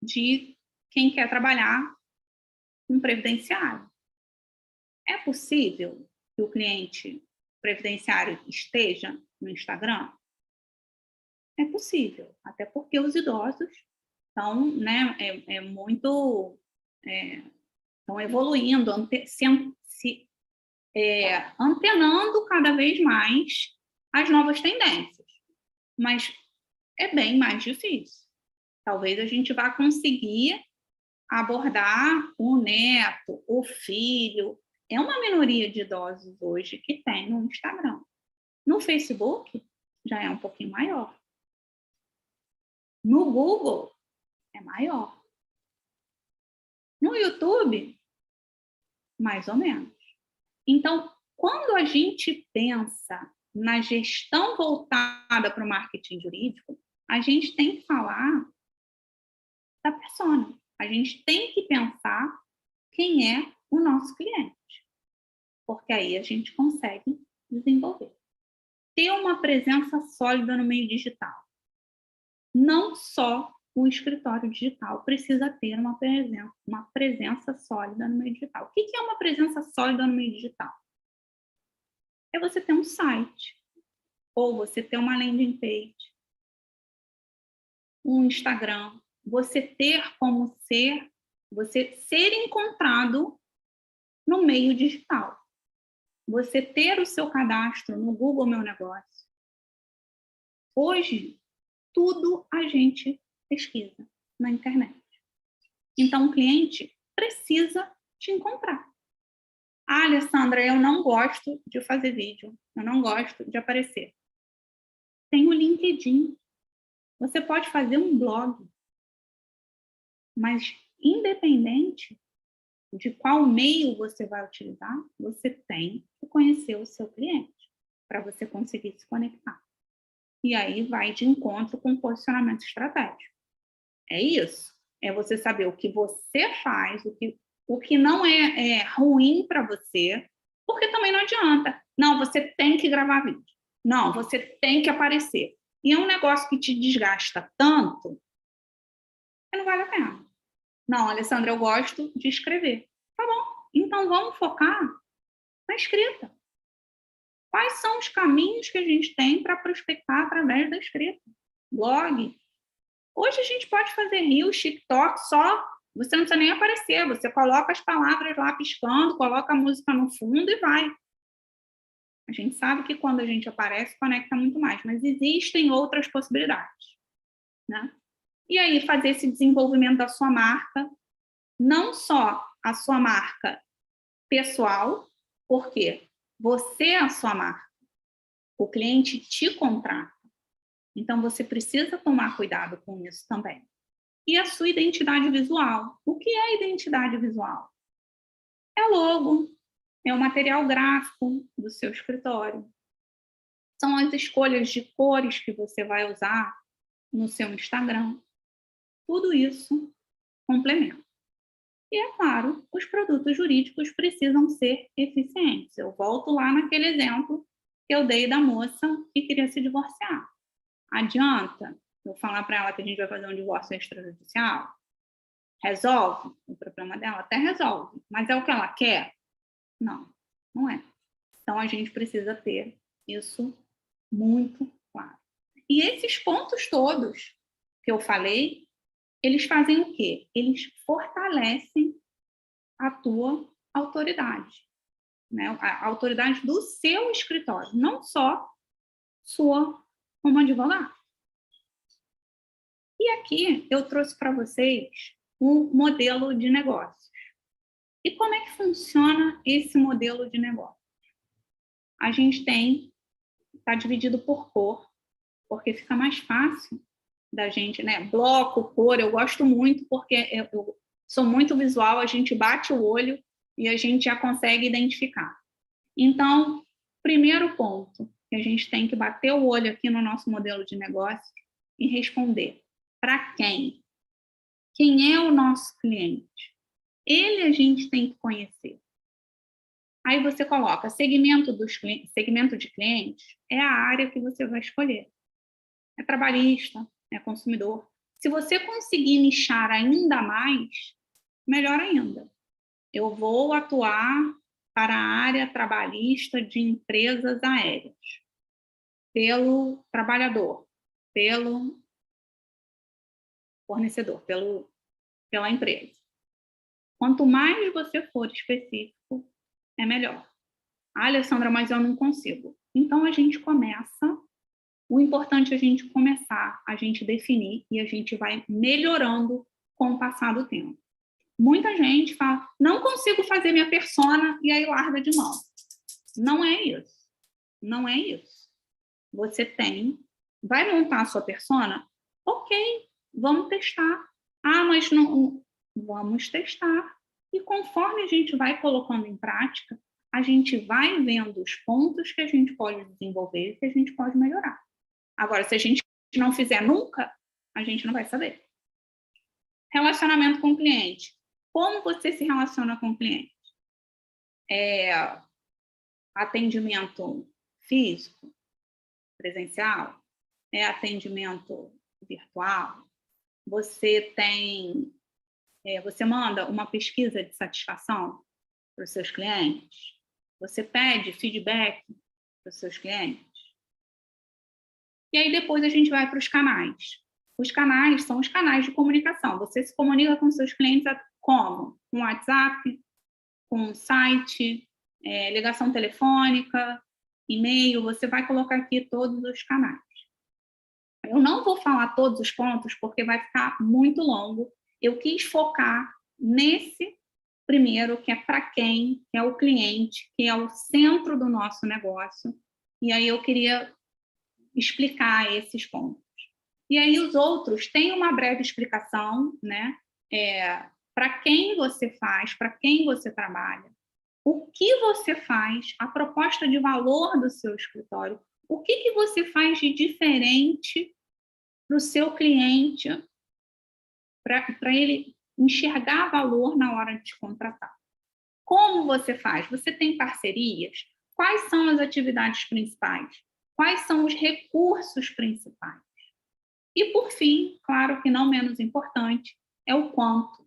de quem quer trabalhar com previdenciário. É possível que o cliente previdenciário esteja no Instagram? É possível, até porque os idosos estão, né, estão evoluindo, antenando cada vez mais as novas tendências. Mas é bem mais difícil. Talvez a gente vá conseguir abordar o neto, o filho, É uma minoria de idosos hoje que tem no Instagram. No Facebook, já é um pouquinho maior. No Google, é maior. No YouTube, mais ou menos. Então, quando a gente pensa na gestão voltada para o marketing jurídico, a gente tem que falar da persona. A gente tem que pensar quem é o nosso cliente. Porque aí a gente consegue desenvolver. Ter uma presença sólida no meio digital. Não só o escritório digital precisa ter uma presença sólida no meio digital. O que é uma presença sólida no meio digital? É você ter um site, ou você ter uma landing page, um Instagram, você ter como você ser encontrado no meio digital. Você ter o seu cadastro no Google Meu Negócio. Hoje, tudo a gente pesquisa na internet. Então, o cliente precisa te encontrar. Ah, Alessandra, eu não gosto de fazer vídeo, eu não gosto de aparecer. Tem o LinkedIn. Você pode fazer um blog, mas independente de qual meio você vai utilizar, você tem que conhecer o seu cliente para você conseguir se conectar. E aí vai de encontro com posicionamento estratégico. É isso. É você saber o que você faz, o que não é ruim para você, porque também não adianta. Não, você tem que gravar vídeo. Não, você tem que aparecer. E é um negócio que te desgasta tanto que não vale a pena. Não, Alessandra, eu gosto de escrever. Tá bom, então vamos focar na escrita. Quais são os caminhos que a gente tem para prospectar através da escrita? Blog. Hoje a gente pode fazer reels, TikTok só, você não precisa nem aparecer, você coloca as palavras lá piscando, coloca a música no fundo e vai. A gente sabe que quando a gente aparece, conecta muito mais, mas existem outras possibilidades, né? E aí fazer esse desenvolvimento da sua marca, não só a sua marca pessoal, porque você é a sua marca, o cliente te contrata. Então, você precisa tomar cuidado com isso também. E a sua identidade visual. O que é identidade visual? É logo, é o material gráfico do seu escritório. São as escolhas de cores que você vai usar no seu Instagram. Tudo isso complementa. E, é claro, os produtos jurídicos precisam ser eficientes. Eu volto lá naquele exemplo que eu dei da moça que queria se divorciar. Adianta eu falar para ela que a gente vai fazer um divórcio extrajudicial? Resolve o problema dela? Até resolve. Mas é o que ela quer? Não, não é. Então, a gente precisa ter isso muito claro. E esses pontos todos que eu falei, eles fazem o quê? Eles fortalecem a tua autoridade, né? A autoridade do seu escritório, não só sua como advogado. E aqui eu trouxe para vocês um modelo de negócios. E como é que funciona esse modelo de negócio? A gente está dividido por cor, porque fica mais fácil da gente, né? Bloco, cor, eu gosto muito porque eu sou muito visual, a gente bate o olho e a gente já consegue identificar. Então, primeiro ponto que a gente tem que bater o olho aqui no nosso modelo de negócio e responder: para quem? Quem é o nosso cliente? Ele a gente tem que conhecer. Aí você coloca segmento de clientes, é a área que você vai escolher. É trabalhista, é consumidor. Se você conseguir nichar ainda mais, melhor ainda. Eu vou atuar para a área trabalhista de empresas aéreas, pelo trabalhador, pelo fornecedor, pela empresa. Quanto mais você for específico, é melhor. Ah, Alessandra, mas eu não consigo. Então, a gente começa. O importante é a gente começar, a gente definir e a gente vai melhorando com o passar do tempo. Muita gente fala, não consigo fazer minha persona e aí larga de mão. Não é isso. Não é isso. Você vai montar a sua persona? Ok, vamos testar. Ah, mas não, vamos testar. E conforme a gente vai colocando em prática, a gente vai vendo os pontos que a gente pode desenvolver e que a gente pode melhorar. Agora, se a gente não fizer nunca, a gente não vai saber. Relacionamento com o cliente. Como você se relaciona com o cliente? Atendimento físico, presencial? É atendimento virtual? Você manda uma pesquisa de satisfação para os seus clientes? Você pede feedback para os seus clientes? E aí depois a gente vai para os canais. Os canais são os canais de comunicação. Você se comunica com seus clientes como? Com WhatsApp, com site, ligação telefônica, e-mail. Você vai colocar aqui todos os canais. Eu não vou falar todos os pontos porque vai ficar muito longo. Eu quis focar nesse primeiro, que é para quem, que é o cliente, que é o centro do nosso negócio. E aí eu queria explicar esses pontos. E aí os outros têm uma breve explicação, né? Para quem você faz, para quem você trabalha, o que você faz, a proposta de valor do seu escritório, o que você faz de diferente para o seu cliente, para ele enxergar valor na hora de te contratar. Como você faz? Você tem parcerias? Quais são as atividades principais? Quais são os recursos principais? E, por fim, claro que não menos importante, é o quanto.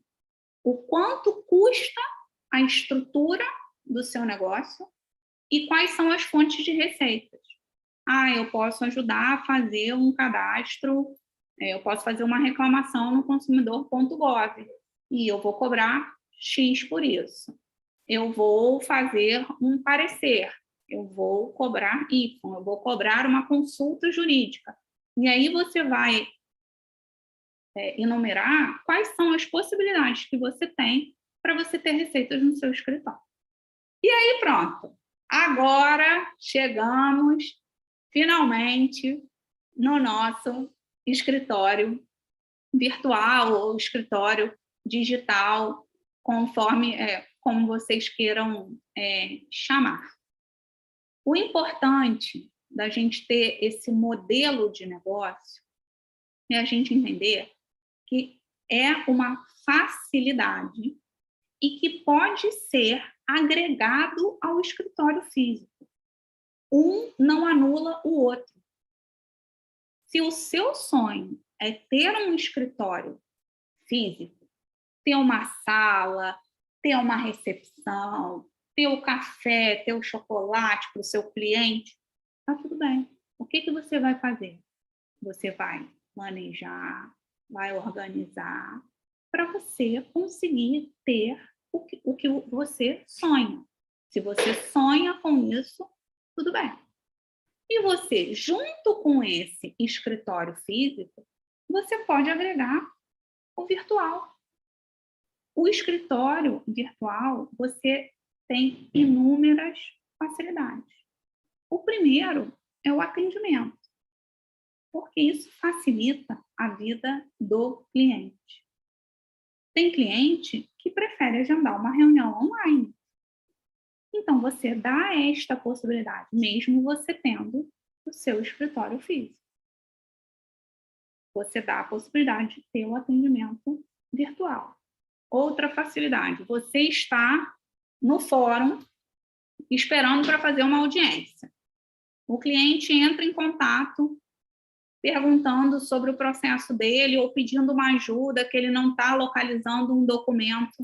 O quanto custa a estrutura do seu negócio e quais são as fontes de receitas. Eu posso ajudar a fazer um cadastro, eu posso fazer uma reclamação no consumidor.gov e eu vou cobrar X por isso. Eu vou fazer um parecer, eu vou cobrar Y, eu vou cobrar uma consulta jurídica. E aí você vai enumerar quais são as possibilidades que você tem para você ter receitas no seu escritório. E aí pronto, agora chegamos finalmente no nosso escritório virtual ou escritório digital, conforme como vocês queiram chamar. O importante da gente ter esse modelo de negócio é a gente entender que é uma facilidade e que pode ser agregado ao escritório físico. Um não anula o outro. Se o seu sonho é ter um escritório físico, ter uma sala, ter uma recepção, ter o café, ter o chocolate para o seu cliente, tá tudo bem. O que você vai fazer? Você vai manejar, vai organizar para você conseguir ter o que você sonha. Se você sonha com isso, tudo bem. E você, junto com esse escritório físico, você pode agregar o virtual. O escritório virtual, você tem inúmeras facilidades. O primeiro é o atendimento, porque isso facilita a vida do cliente. Tem cliente que prefere agendar uma reunião online. Então, você dá esta possibilidade, mesmo você tendo o seu escritório físico. Você dá a possibilidade de ter o atendimento virtual. Outra facilidade, você está no fórum esperando para fazer uma audiência. O cliente entra em contato perguntando sobre o processo dele ou pedindo uma ajuda que ele não está localizando um documento.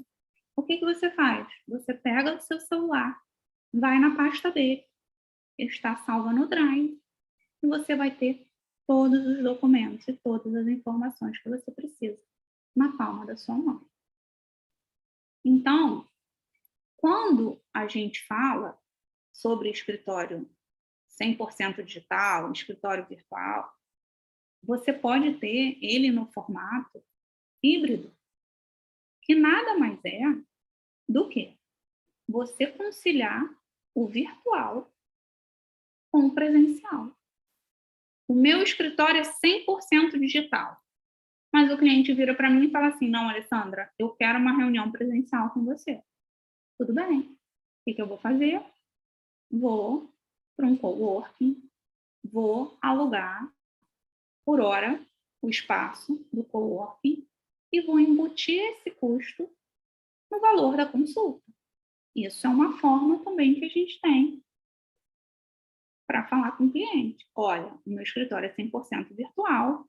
O que você faz? Você pega o seu celular, vai na pasta dele, está salva no Drive, e você vai ter todos os documentos e todas as informações que você precisa na palma da sua mão. Então, quando a gente fala sobre escritório 100% digital, escritório virtual, você pode ter ele no formato híbrido, que nada mais é do que você conciliar o virtual com o presencial. O meu escritório é 100% digital, mas o cliente vira para mim e fala assim, não, Alessandra, eu quero uma reunião presencial com você. Tudo bem. O que eu vou fazer? Vou para um coworking, vou alugar por hora o espaço do coworking e vou embutir esse custo no valor da consulta. Isso é uma forma também que a gente tem para falar com o cliente. Olha, o meu escritório é 100% virtual,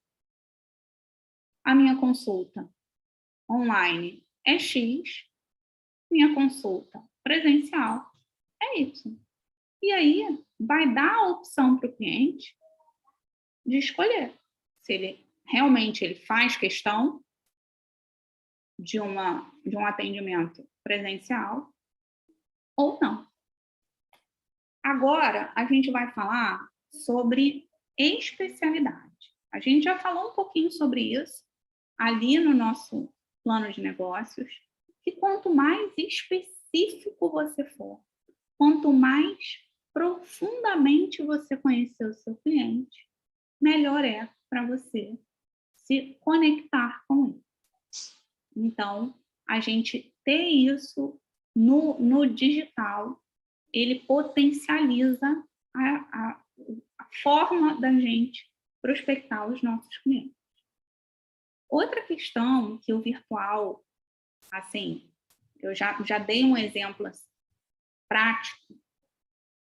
a minha consulta online é X, minha consulta presencial é Y. E aí vai dar a opção para o cliente de escolher se ele realmente ele faz questão de um atendimento presencial ou não. Agora, a gente vai falar sobre especialidade. A gente já falou um pouquinho sobre isso ali no nosso plano de negócios, que quanto mais específico você for, quanto mais profundamente você conhecer o seu cliente, melhor é para você se conectar com ele. Então, a gente ter isso no digital, ele potencializa a forma da gente prospectar os nossos clientes. Outra questão que o virtual, assim, eu já dei um exemplo assim, prático,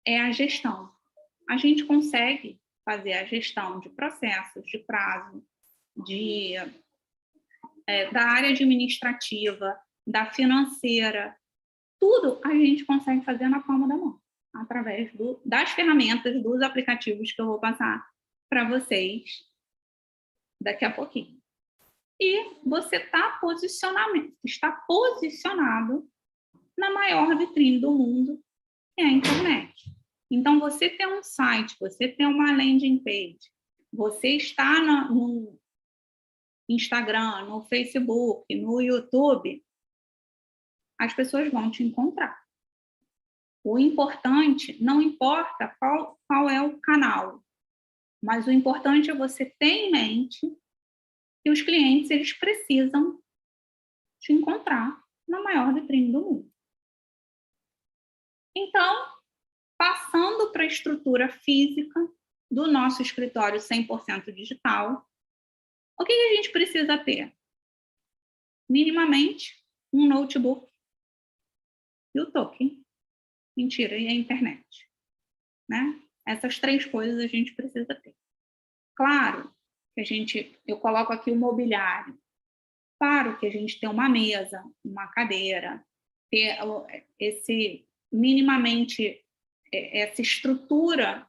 é a gestão. A gente consegue fazer a gestão de processos, de prazo, da área administrativa, da financeira, tudo a gente consegue fazer na palma da mão, através das ferramentas, dos aplicativos que eu vou passar para vocês daqui a pouquinho. E você está posicionado na maior vitrine do mundo, que é a internet. Então, você tem um site, você tem uma landing page, você está no Instagram, no Facebook, no YouTube, as pessoas vão te encontrar. O importante, não importa qual é o canal, mas o importante é você ter em mente que os clientes eles precisam te encontrar na maior vitrine do mundo. Então, passando para a estrutura física do nosso escritório 100% digital, o que a gente precisa ter? Minimamente, um notebook e o token. Mentira, e a internet. Né? Essas 3 coisas a gente precisa ter. Claro que eu coloco aqui o mobiliário. Claro que a gente tem uma mesa, uma cadeira, ter minimamente essa estrutura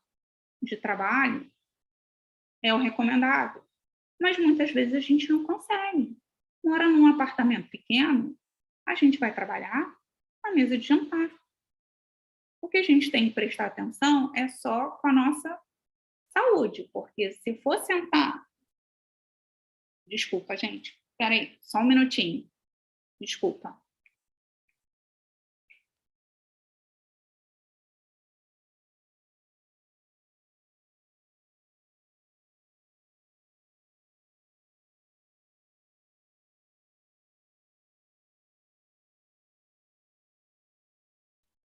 de trabalho é o recomendado. Mas muitas vezes a gente não consegue. Mora num apartamento pequeno, a gente vai trabalhar na mesa de jantar. O que a gente tem que prestar atenção é só com a nossa saúde, porque se for sentar... Desculpa, gente. Espera aí, só um minutinho. Desculpa.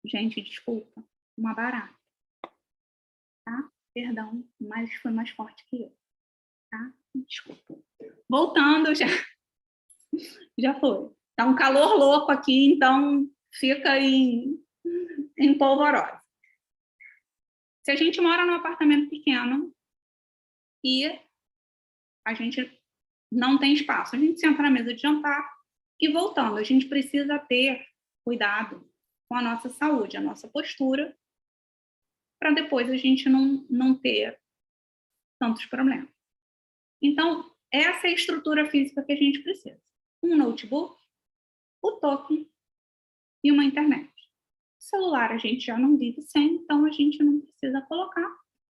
Gente, desculpa. Uma barata. Tá? Perdão, mas foi mais forte que eu. Tá? Desculpa. Voltando, já foi. Tá um calor louco aqui, então fica em polvorosa. Se a gente mora num apartamento pequeno e a gente não tem espaço, a gente senta na mesa de jantar e voltando, a gente precisa ter cuidado com a nossa saúde, a nossa postura, para depois a gente não ter tantos problemas. Então, essa é a estrutura física que a gente precisa. Um notebook, o token e uma internet. O celular a gente já não vive sem, então a gente não precisa colocar.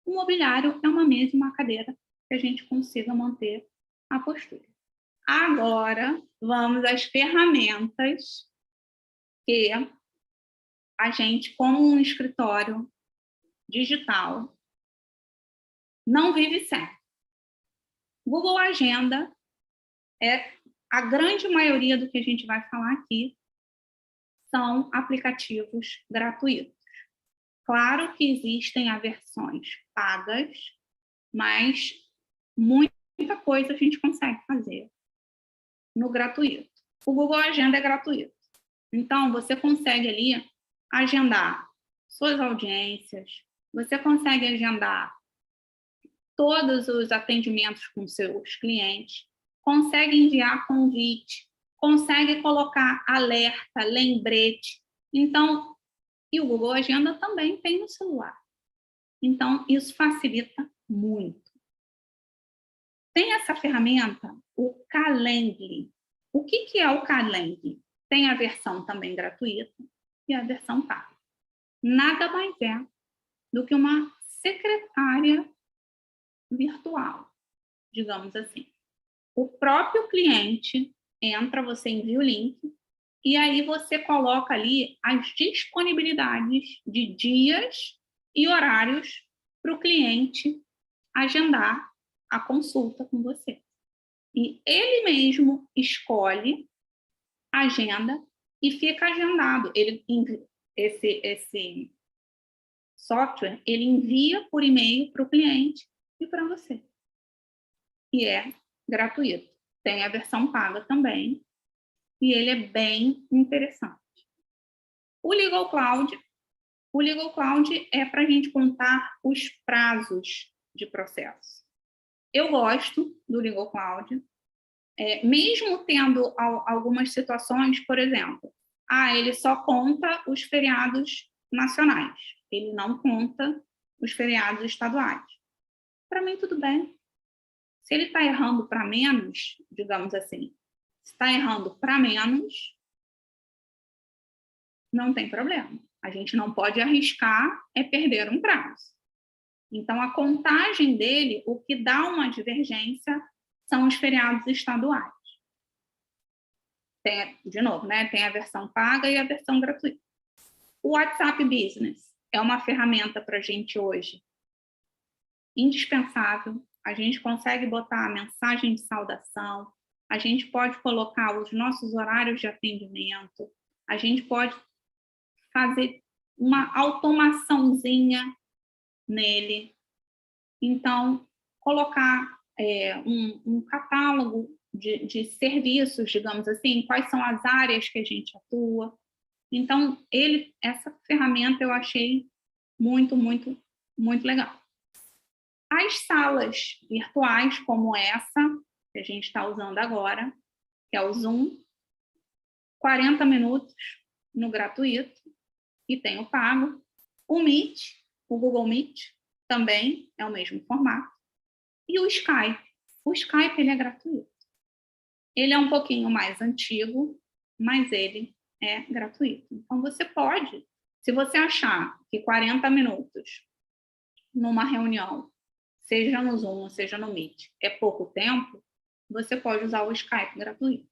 O mobiliário é uma mesa e uma cadeira que a gente consiga manter a postura. Agora, vamos às ferramentas que a gente, como um escritório digital, não vive sem. Google Agenda é a grande maioria do que a gente vai falar aqui são aplicativos gratuitos. Claro que existem versões pagas, mas muita coisa a gente consegue fazer no gratuito. O Google Agenda é gratuito. Então, você consegue ali agendar suas audiências, você consegue agendar todos os atendimentos com seus clientes, consegue enviar convite, consegue colocar alerta, lembrete. Então, e o Google Agenda também tem no celular. Então, isso facilita muito. Tem essa ferramenta, o Calendly. O que é o Calendly? Tem a versão também gratuita e a versão paga. Nada mais é do que uma secretária virtual, digamos assim. O próprio cliente entra, você envia o link, e aí você coloca ali as disponibilidades de dias e horários para o cliente agendar a consulta com você. E ele mesmo escolhe a agenda e fica agendado. Esse software, ele envia por e-mail para o cliente e para você. E é gratuito. Tem a versão paga também, e ele é bem interessante. O Legal Cloud é para a gente contar os prazos de processo. Eu gosto do Legal Cloud, mesmo tendo algumas situações, por exemplo, ele só conta os feriados nacionais, ele não conta os feriados estaduais. Para mim, tudo bem. Se ele está errando para menos, digamos assim, se está errando para menos, não tem problema. A gente não pode arriscar perder um prazo. Então, a contagem dele, o que dá uma divergência são os feriados estaduais. De novo, né? Tem a versão paga e a versão gratuita. O WhatsApp Business é uma ferramenta para a gente hoje indispensável. A gente consegue botar a mensagem de saudação, a gente pode colocar os nossos horários de atendimento, a gente pode fazer uma automaçãozinha nele. Então, colocar um catálogo de serviços, digamos assim, quais são as áreas que a gente atua. Então, essa ferramenta eu achei muito, muito, muito legal. As salas virtuais, como essa, que a gente está usando agora, que é o Zoom, 40 minutos no gratuito, e tem o pago. O Meet, o Google Meet, também é o mesmo formato. E o Skype. O Skype, ele é gratuito. Ele é um pouquinho mais antigo, mas ele é gratuito. Então, você pode, se você achar que 40 minutos numa reunião, seja no Zoom, seja no Meet, é pouco tempo, você pode usar o Skype gratuito.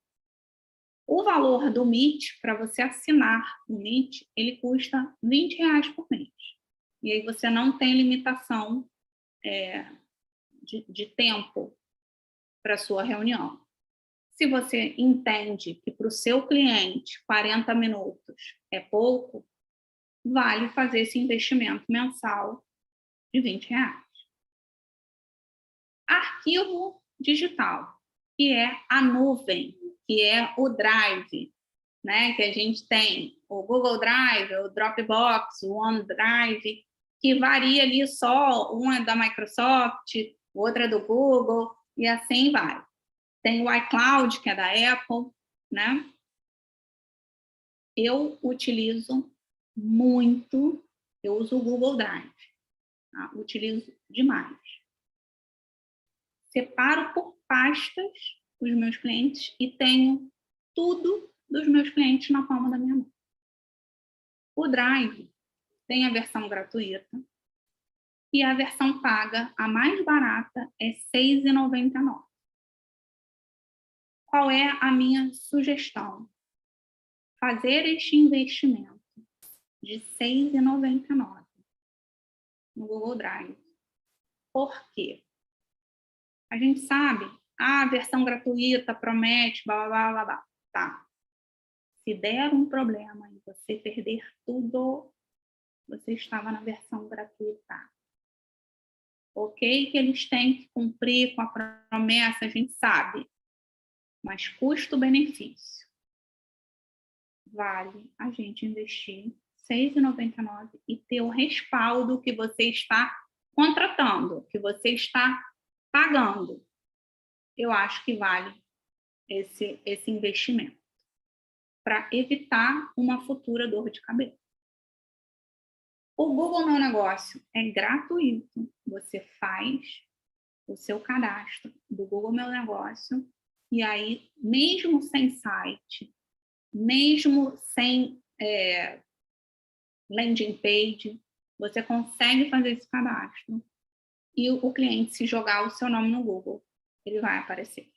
O valor do Meet, para você assinar o Meet, ele custa R$20 por mês. E aí você não tem limitação de tempo para a sua reunião. Se você entende que para o seu cliente 40 minutos é pouco, vale fazer esse investimento mensal de R$20. Arquivo digital, que é a nuvem, que é o Drive, né? Que a gente tem o Google Drive, o Dropbox, o OneDrive, que varia ali só, um é da Microsoft, o outro é do Google, e assim vai. Tem o iCloud, que é da Apple, né? Eu utilizo muito, eu uso o Google Drive, tá? Utilizo demais. Separo por pastas os meus clientes e tenho tudo dos meus clientes na palma da minha mão. O Drive tem a versão gratuita e a versão paga, a mais barata, é R$6,99. qual é a minha sugestão? Fazer este investimento de R$ 6,99 no Google Drive. Por quê? A gente sabe, a versão gratuita promete, blá, blá, blá, blá. Tá. Se der um problema e você perder tudo, você estava na versão gratuita. Ok que eles têm que cumprir com a promessa, a gente sabe. Mas custo-benefício. Vale a gente investir R$ 6,99 e ter o respaldo que você está contratando, que você está pagando. Eu acho que vale esse investimento para evitar uma futura dor de cabeça. O Google Meu Negócio é gratuito. Você faz o seu cadastro do Google Meu Negócio e aí, mesmo sem site, mesmo sem landing page, você consegue fazer esse cadastro e o cliente, se jogar o seu nome no Google, ele vai aparecer.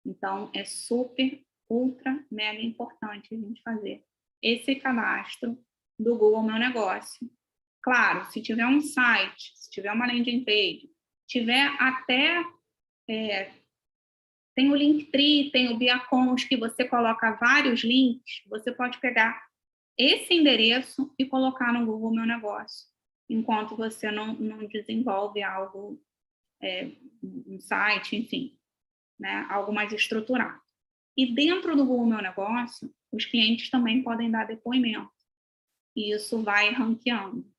Então, é super, ultra, mega importante a gente fazer esse cadastro do Google Meu Negócio. Claro, se tiver um site, se tiver uma landing page, tiver até... tem o Linktree, tem o Biacons, que você coloca vários links, você pode pegar esse endereço e colocar no Google Meu Negócio, enquanto você não desenvolve algo, um site, enfim, né, algo mais estruturado. E dentro do Google Meu Negócio, os clientes também podem dar depoimento, e isso vai ranqueando.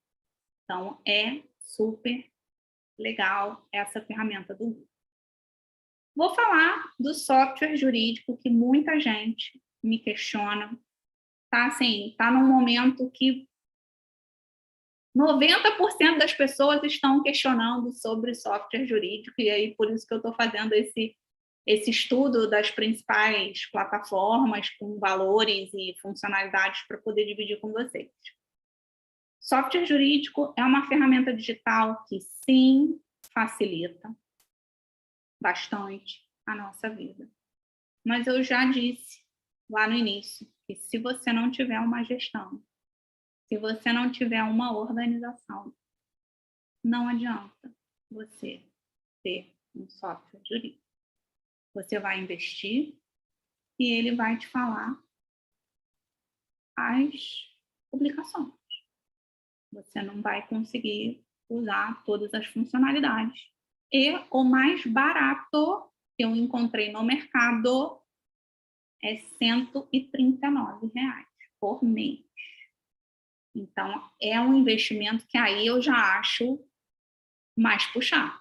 Então, é super legal essa ferramenta do Google. Vou falar do software jurídico que muita gente me questiona. Tá, assim, tá num momento que 90% das pessoas estão questionando sobre software jurídico, e aí por isso que eu estou fazendo esse estudo das principais plataformas com valores e funcionalidades para poder dividir com vocês. Software jurídico é uma ferramenta digital que, sim, facilita bastante a nossa vida. Mas eu já disse lá no início que se você não tiver uma gestão, se você não tiver uma organização, não adianta você ter um software jurídico. Você vai investir e ele vai te falar as publicações. Você não vai conseguir usar todas as funcionalidades. E o mais barato que eu encontrei no mercado é R$ 139 por mês. Então, é um investimento que aí eu já acho mais puxado.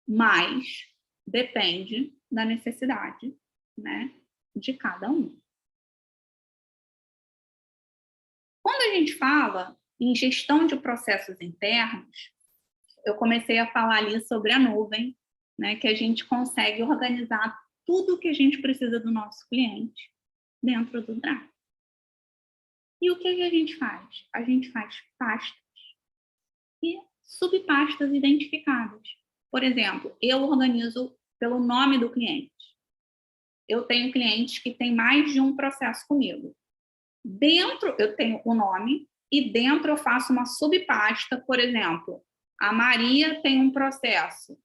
Mas depende da necessidade, né, de cada um. Quando a gente fala em gestão de processos internos, eu comecei a falar ali sobre a nuvem, né, que a gente consegue organizar tudo o que a gente precisa do nosso cliente dentro do Drive. E o que a gente faz? A gente faz pastas e subpastas identificadas. Por exemplo, eu organizo pelo nome do cliente. Eu tenho clientes que têm mais de um processo comigo. Dentro, eu tenho o nome e dentro eu faço uma subpasta, por exemplo, a Maria tem um processo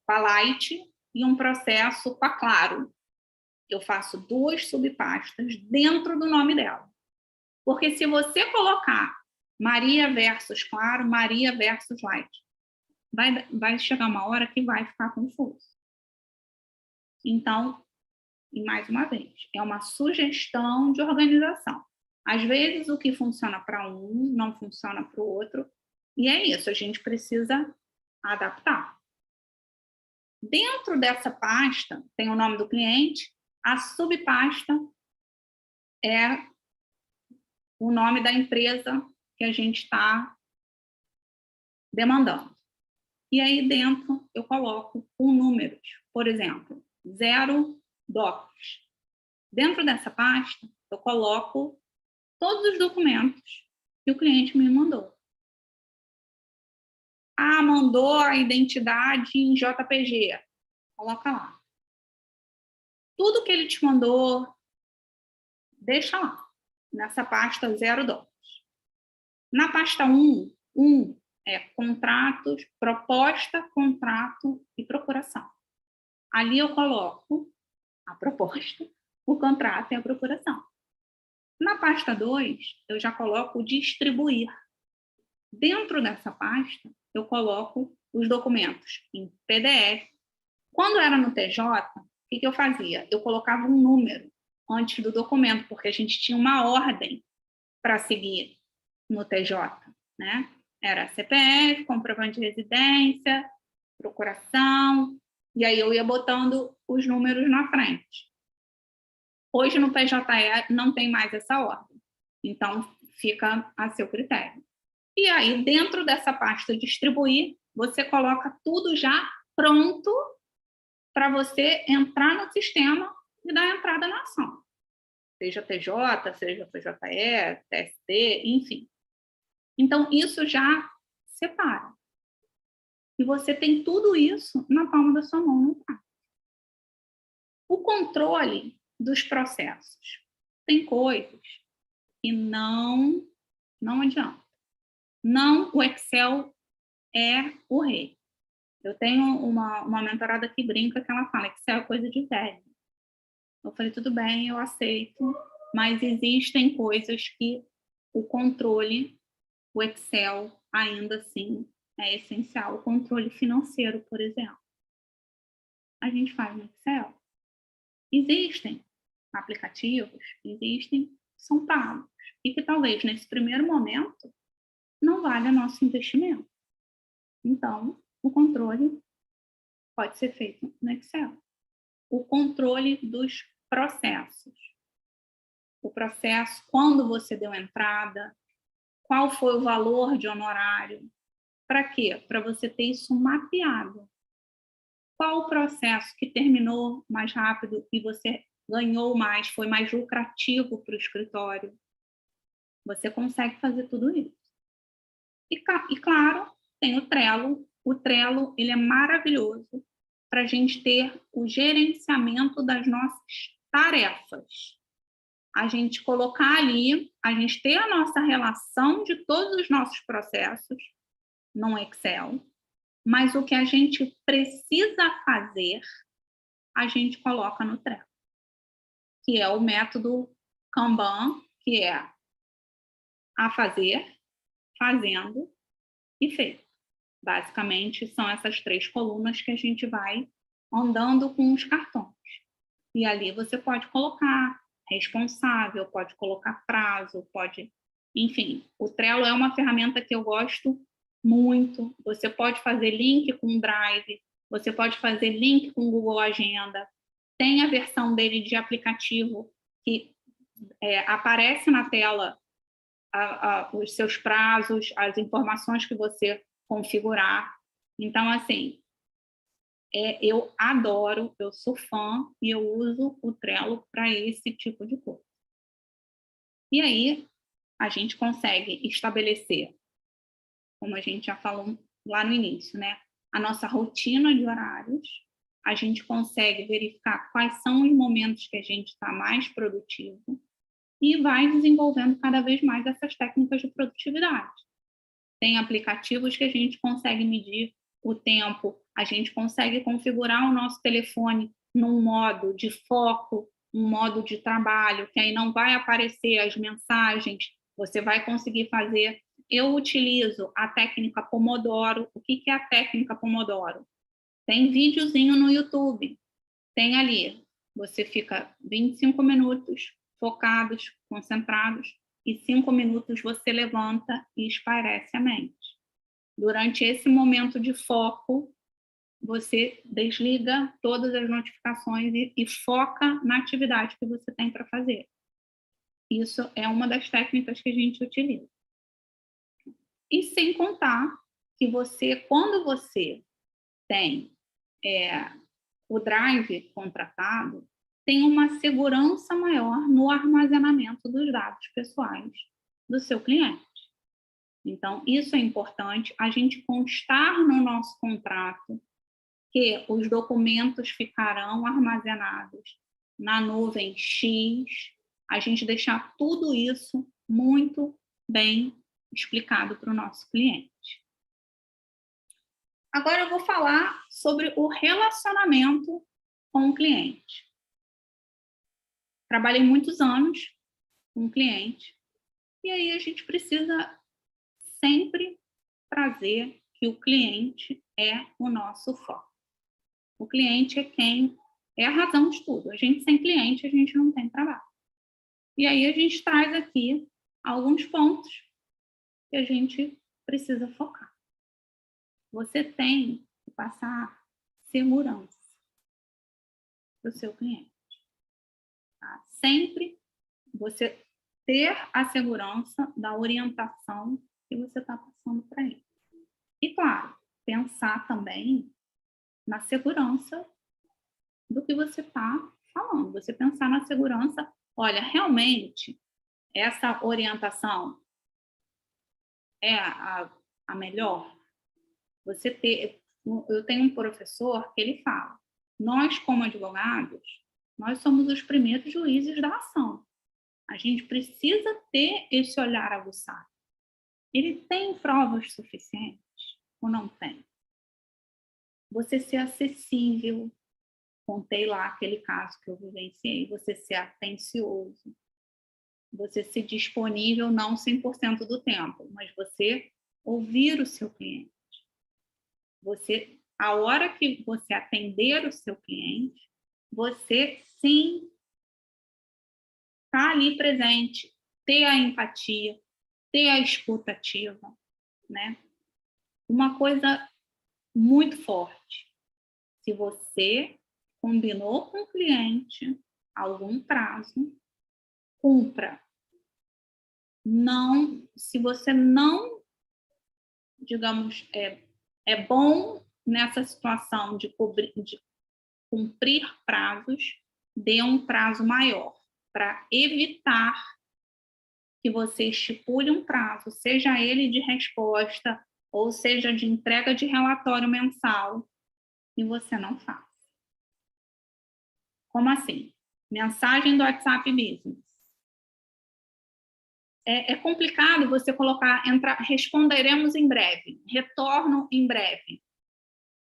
com a Light e um processo com a Claro. Eu faço 2 subpastas dentro do nome dela. Porque se você colocar Maria versus Claro, Maria versus Light, vai chegar uma hora que vai ficar confuso. Então, e mais uma vez, é uma sugestão de organização. Às vezes, o que funciona para um não funciona para o outro, e é isso, a gente precisa adaptar. Dentro dessa pasta, tem o nome do cliente, a subpasta é o nome da empresa que a gente está demandando. E aí dentro eu coloco com números, por exemplo, 0 docs. Dentro dessa pasta, eu coloco todos os documentos que o cliente me mandou. Ah, mandou a identidade em JPG. Coloca lá. Tudo que ele te mandou, deixa lá, nessa pasta $0. Na pasta 1 é contratos, proposta, contrato e procuração. Ali eu coloco a proposta, o contrato e a procuração. Na pasta 2, eu já coloco o distribuir. Dentro dessa pasta, eu coloco os documentos em PDF. Quando era no TJ, o que eu fazia? Eu colocava um número antes do documento, porque a gente tinha uma ordem para seguir no TJ, né? Era CPF, comprovante de residência, procuração, e aí eu ia botando os números na frente. Hoje no PJE não tem mais essa ordem, então fica a seu critério. E aí, dentro dessa pasta distribuir, você coloca tudo já pronto para você entrar no sistema e dar entrada na ação. Seja TJ, seja PJE, TST, enfim. Então, isso já separa. E você tem tudo isso na palma da sua mão no prático. O controle dos processos. Tem coisas que não adianta. Não, o Excel é o rei. Eu tenho uma mentorada que brinca que ela fala que Excel é coisa de velho. Eu falei, tudo bem, eu aceito, mas existem coisas que o controle, o Excel, ainda assim, é essencial. O controle financeiro, por exemplo. A gente faz no Excel. Existem aplicativos, são pagos, e que talvez nesse primeiro momento não valha nosso investimento. Então, o controle pode ser feito no Excel. O controle dos processos. O processo, quando você deu entrada, qual foi o valor de honorário. Para quê? Para você ter isso mapeado. Qual o processo que terminou mais rápido e você ganhou mais, foi mais lucrativo para o escritório. Você consegue fazer tudo isso. E claro, tem o Trello. O Trello, ele é maravilhoso para a gente ter o gerenciamento das nossas tarefas. A gente colocar ali, a gente ter a nossa relação de todos os nossos processos no Excel, mas o que a gente precisa fazer, a gente coloca no Trello, que é o método Kanban, que é a fazer, fazendo e feito. Basicamente, são essas 3 colunas que a gente vai andando com os cartões. E ali você pode colocar responsável, pode colocar prazo, pode... Enfim, o Trello é uma ferramenta que eu gosto muito. Você pode fazer link com o Drive, você pode fazer link com o Google Agenda. Tem a versão dele de aplicativo que aparece na tela os seus prazos, as informações que você configurar. Então, assim, eu adoro, eu sou fã e eu uso o Trello para esse tipo de coisa. E aí, a gente consegue estabelecer, como a gente já falou lá no início, né? A nossa rotina de horários, a gente consegue verificar quais são os momentos que a gente está mais produtivo e vai desenvolvendo cada vez mais essas técnicas de produtividade. Tem aplicativos que a gente consegue medir o tempo, a gente consegue configurar o nosso telefone num modo de foco, um modo de trabalho, que aí não vai aparecer as mensagens, você vai conseguir fazer. Eu utilizo a técnica Pomodoro. O que é a técnica Pomodoro? Tem videozinho no YouTube, tem ali, você fica 25 minutos focados, concentrados, e 5 minutos você levanta e espairece a mente. Durante esse momento de foco, você desliga todas as notificações e foca na atividade que você tem para fazer. Isso é uma das técnicas que a gente utiliza. E sem contar que você, quando você tem o Drive contratado, tem uma segurança maior no armazenamento dos dados pessoais do seu cliente. Então, isso é importante, a gente constar no nosso contrato que os documentos ficarão armazenados na nuvem X, a gente deixar tudo isso muito bem explicado para o nosso cliente. Agora eu vou falar sobre o relacionamento com o cliente. Trabalhei muitos anos com o cliente e aí a gente precisa sempre trazer que o cliente é o nosso foco. O cliente é quem é a razão de tudo. A gente sem cliente, a gente não tem trabalho. E aí a gente traz aqui alguns pontos que a gente precisa focar. Você tem que passar segurança para o seu cliente. Tá? Sempre você ter a segurança da orientação que você está passando para ele. E, claro, pensar também na segurança do que você está falando. Você pensar na segurança, olha, realmente essa orientação é a melhor? Eu tenho um professor que ele fala, nós como advogados, nós somos os primeiros juízes da ação. A gente precisa ter esse olhar aguçado. Ele tem provas suficientes ou não tem? Você ser acessível, contei lá aquele caso que eu vivenciei, você ser atencioso, você ser disponível não 100% do tempo, mas você ouvir o seu cliente. A hora que você atender o seu cliente, você sim estar ali presente, ter a empatia, ter a escuta ativa, né? Uma coisa muito forte, se você combinou com o cliente algum prazo, cumpra. Não, se você não, digamos, é bom nessa situação de cumprir prazos, dê um prazo maior, para evitar que você estipule um prazo, seja ele de resposta ou seja de entrega de relatório mensal, e você não faz. Como assim? Mensagem do WhatsApp Business. É complicado você colocar, responderemos em breve, retorno em breve.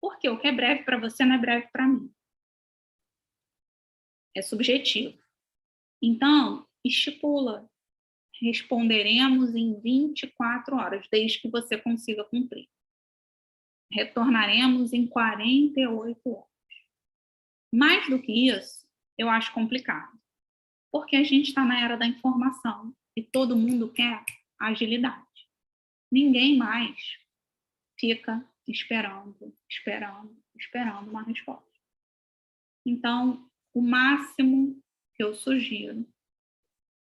Porque o que é breve para você não é breve para mim. É subjetivo. Então, estipula, responderemos em 24 horas, desde que você consiga cumprir. Retornaremos em 48 horas. Mais do que isso, eu acho complicado. Porque a gente está na era da informação e todo mundo quer agilidade. Ninguém mais fica esperando uma resposta. Então, o máximo que eu sugiro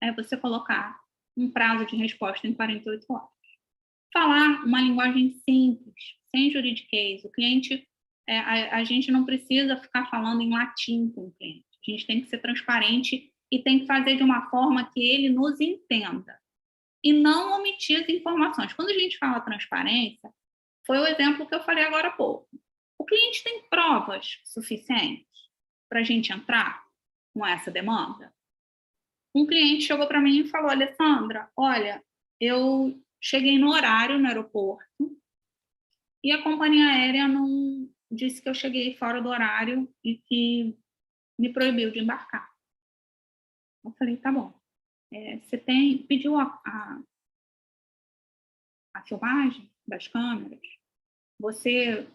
é você colocar um prazo de resposta em 48 horas. Falar uma linguagem simples, sem juridiquês. O cliente, a gente não precisa ficar falando em latim com o cliente. A gente tem que ser transparente e tem que fazer de uma forma que ele nos entenda. E não omitir as informações. Quando a gente fala transparência, foi o exemplo que eu falei agora há pouco. O cliente tem provas suficientes para a gente entrar com essa demanda? Um cliente chegou para mim e falou, Alessandra, olha, eu cheguei no horário no aeroporto e a companhia aérea não disse que eu cheguei fora do horário e que me proibiu de embarcar. Eu falei, tá bom. Você pediu a filmagem das câmeras? Você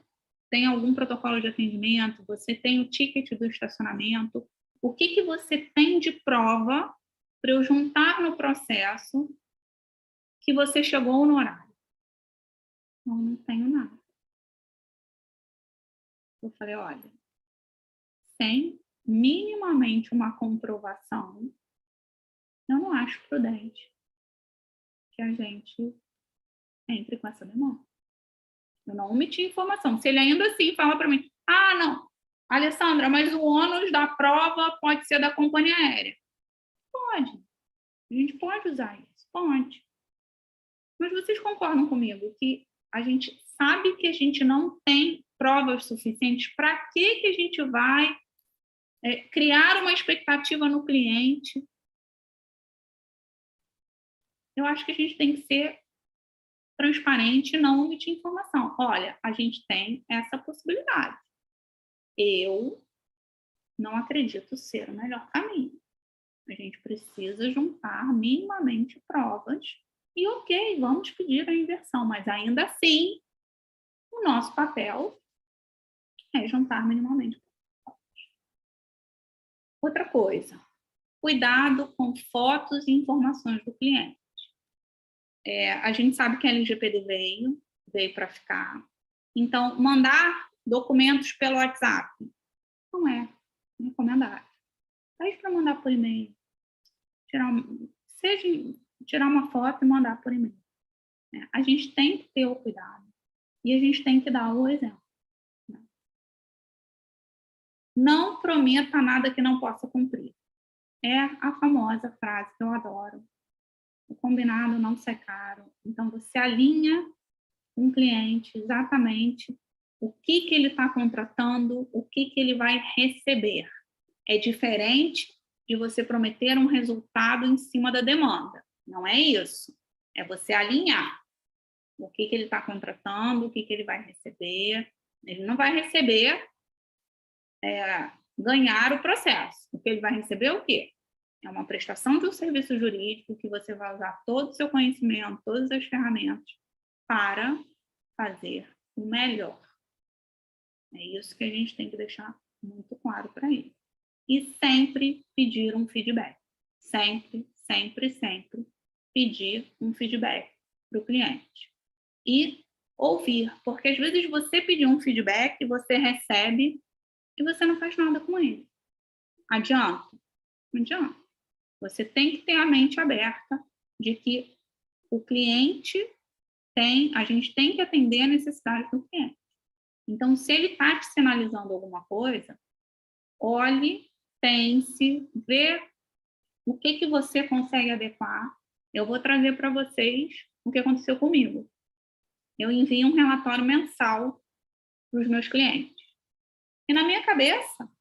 tem algum protocolo de atendimento? Você tem o ticket do estacionamento? O que você tem de prova para eu juntar no processo que você chegou no horário? Não tenho nada. Eu falei, olha, sem minimamente uma comprovação, eu não acho prudente que a gente entre com essa demanda. Eu não omiti informação. Se ele ainda assim fala para mim, não, Alessandra, mas o ônus da prova pode ser da companhia aérea. Pode. A gente pode usar isso. Pode. Mas vocês concordam comigo que a gente sabe que a gente não tem provas suficientes? Para que a gente vai criar uma expectativa no cliente. Eu acho que a gente tem que ser transparente e não omitir informação. Olha, a gente tem essa possibilidade. Eu não acredito ser o melhor caminho. A gente precisa juntar minimamente provas e, ok, vamos pedir a inversão, mas ainda assim, o nosso papel é juntar minimamente provas. Outra coisa, cuidado com fotos e informações do cliente. A gente sabe que a LGPD veio para ficar. Então, mandar documentos pelo WhatsApp não é recomendável. Pede para mandar por e-mail. Tirar uma foto e mandar por e-mail. A gente tem que ter o cuidado. E a gente tem que dar o exemplo. Não prometa nada que não possa cumprir. É a famosa frase que eu adoro. O combinado não sai caro. Então, você alinha com o cliente exatamente o que ele está contratando, o que ele vai receber. É diferente de você prometer um resultado em cima da demanda. Não é isso. É você alinhar o que ele está contratando, o que ele vai receber. Ele não vai receber ganhar o processo. O que ele vai receber é o quê? É uma prestação de um serviço jurídico que você vai usar todo o seu conhecimento, todas as ferramentas para fazer o melhor. É isso que a gente tem que deixar muito claro para ele. E sempre pedir um feedback. Sempre, sempre, sempre pedir um feedback para o cliente. E ouvir, porque às vezes você pedir um feedback, você recebe e você não faz nada com ele. Adianta? Não adianta. Você tem que ter a mente aberta de que o cliente a gente tem que atender a necessidade do cliente. Então, se ele está te sinalizando alguma coisa, olhe, pense, vê o que você consegue adequar. Eu vou trazer para vocês o que aconteceu comigo. Eu envio um relatório mensal para os meus clientes. E na minha cabeça,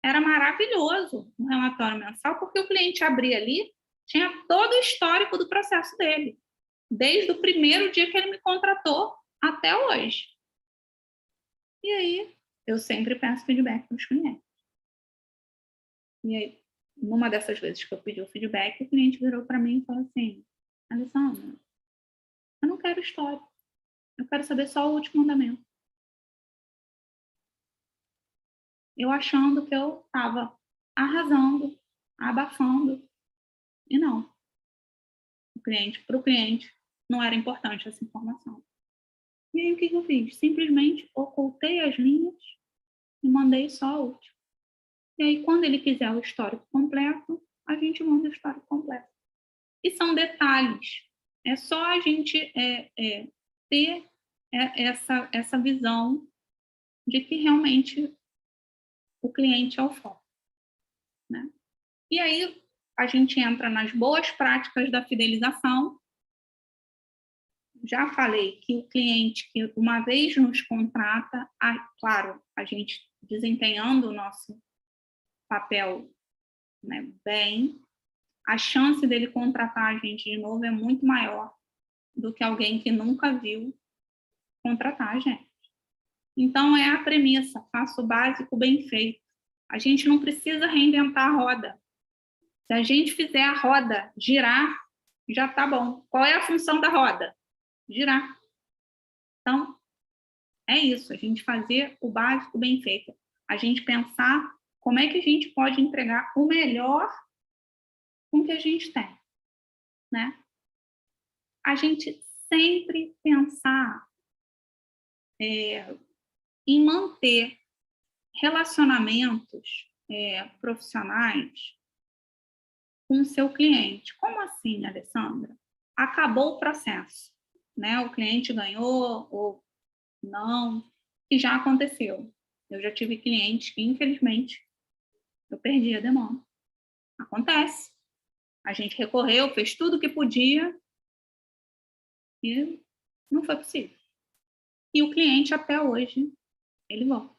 era maravilhoso um relatório mensal, porque o cliente abria ali, tinha todo o histórico do processo dele, desde o primeiro dia que ele me contratou até hoje. E aí, eu sempre peço feedback para os clientes. E aí, numa dessas vezes que eu pedi o feedback, o cliente virou para mim e falou assim: Alessandra, eu não quero histórico, eu quero saber só o último mandamento. Eu achando que eu estava arrasando, abafando. E não. Para o cliente, não era importante essa informação. E aí, o que eu fiz? Simplesmente ocultei as linhas e mandei só a última. E aí, quando ele quiser o histórico completo, a gente manda o histórico completo. E são detalhes. É só a gente ter essa visão de que realmente o cliente é o foco. Né? E aí, a gente entra nas boas práticas da fidelização. Já falei que o cliente que uma vez nos contrata, claro, a gente desempenhando o nosso papel, né, bem, a chance dele contratar a gente de novo é muito maior do que alguém que nunca viu contratar a gente. Então, é a premissa, faça o básico bem feito. A gente não precisa reinventar a roda. Se a gente fizer a roda girar, já está bom. Qual é a função da roda? Girar. Então, é isso, a gente fazer o básico bem feito. A gente pensar como é que a gente pode entregar o melhor com o que a gente tem. Né? A gente sempre pensar em manter relacionamentos profissionais com o seu cliente. Como assim, Alessandra? Acabou o processo, né? O cliente ganhou ou não, que já aconteceu. Eu já tive clientes que, infelizmente, eu perdi a demanda. Acontece. A gente recorreu, fez tudo o que podia e não foi possível. E o cliente, até hoje, ele volta.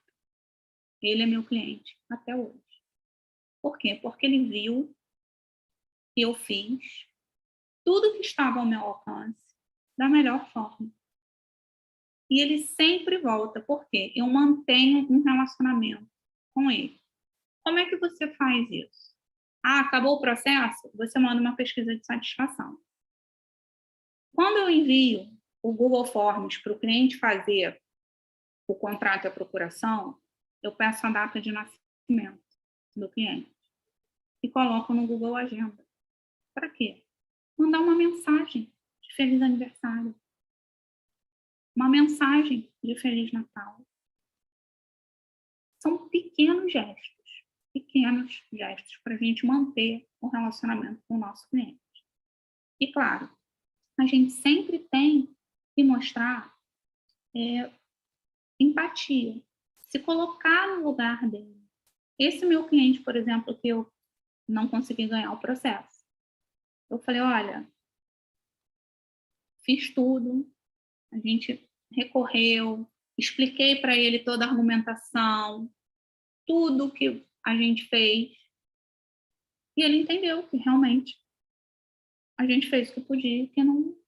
Ele é meu cliente até hoje. Por quê? Porque ele viu que eu fiz tudo que estava ao meu alcance da melhor forma. E ele sempre volta, porque eu mantenho um relacionamento com ele. Como é que você faz isso? Acabou o processo? Você manda uma pesquisa de satisfação. Quando eu envio o Google Forms para o cliente fazer o contrato e a procuração, eu peço a data de nascimento do cliente e coloco no Google Agenda. Para quê? Mandar uma mensagem de Feliz Aniversário. Uma mensagem de Feliz Natal. São pequenos gestos para a gente manter o relacionamento com o nosso cliente. E, claro, a gente sempre tem que mostrar empatia, se colocar no lugar dele. Esse meu cliente, por exemplo, que eu não consegui ganhar o processo, eu falei, olha, fiz tudo, a gente recorreu, expliquei para ele toda a argumentação, tudo que a gente fez, e ele entendeu que realmente a gente fez o que podia, que não...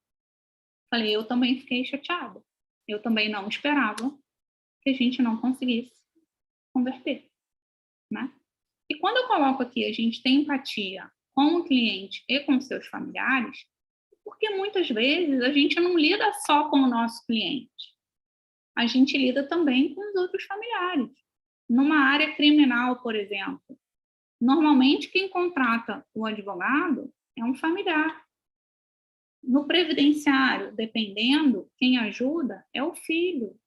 Falei, eu também fiquei chateada, eu também não esperava que a gente não conseguisse converter, né? E quando eu coloco aqui, a gente tem empatia com o cliente e com seus familiares, porque muitas vezes a gente não lida só com o nosso cliente, a gente lida também com os outros familiares. Numa área criminal, por exemplo, normalmente quem contrata o advogado é um familiar. No previdenciário, dependendo, quem ajuda é o filho,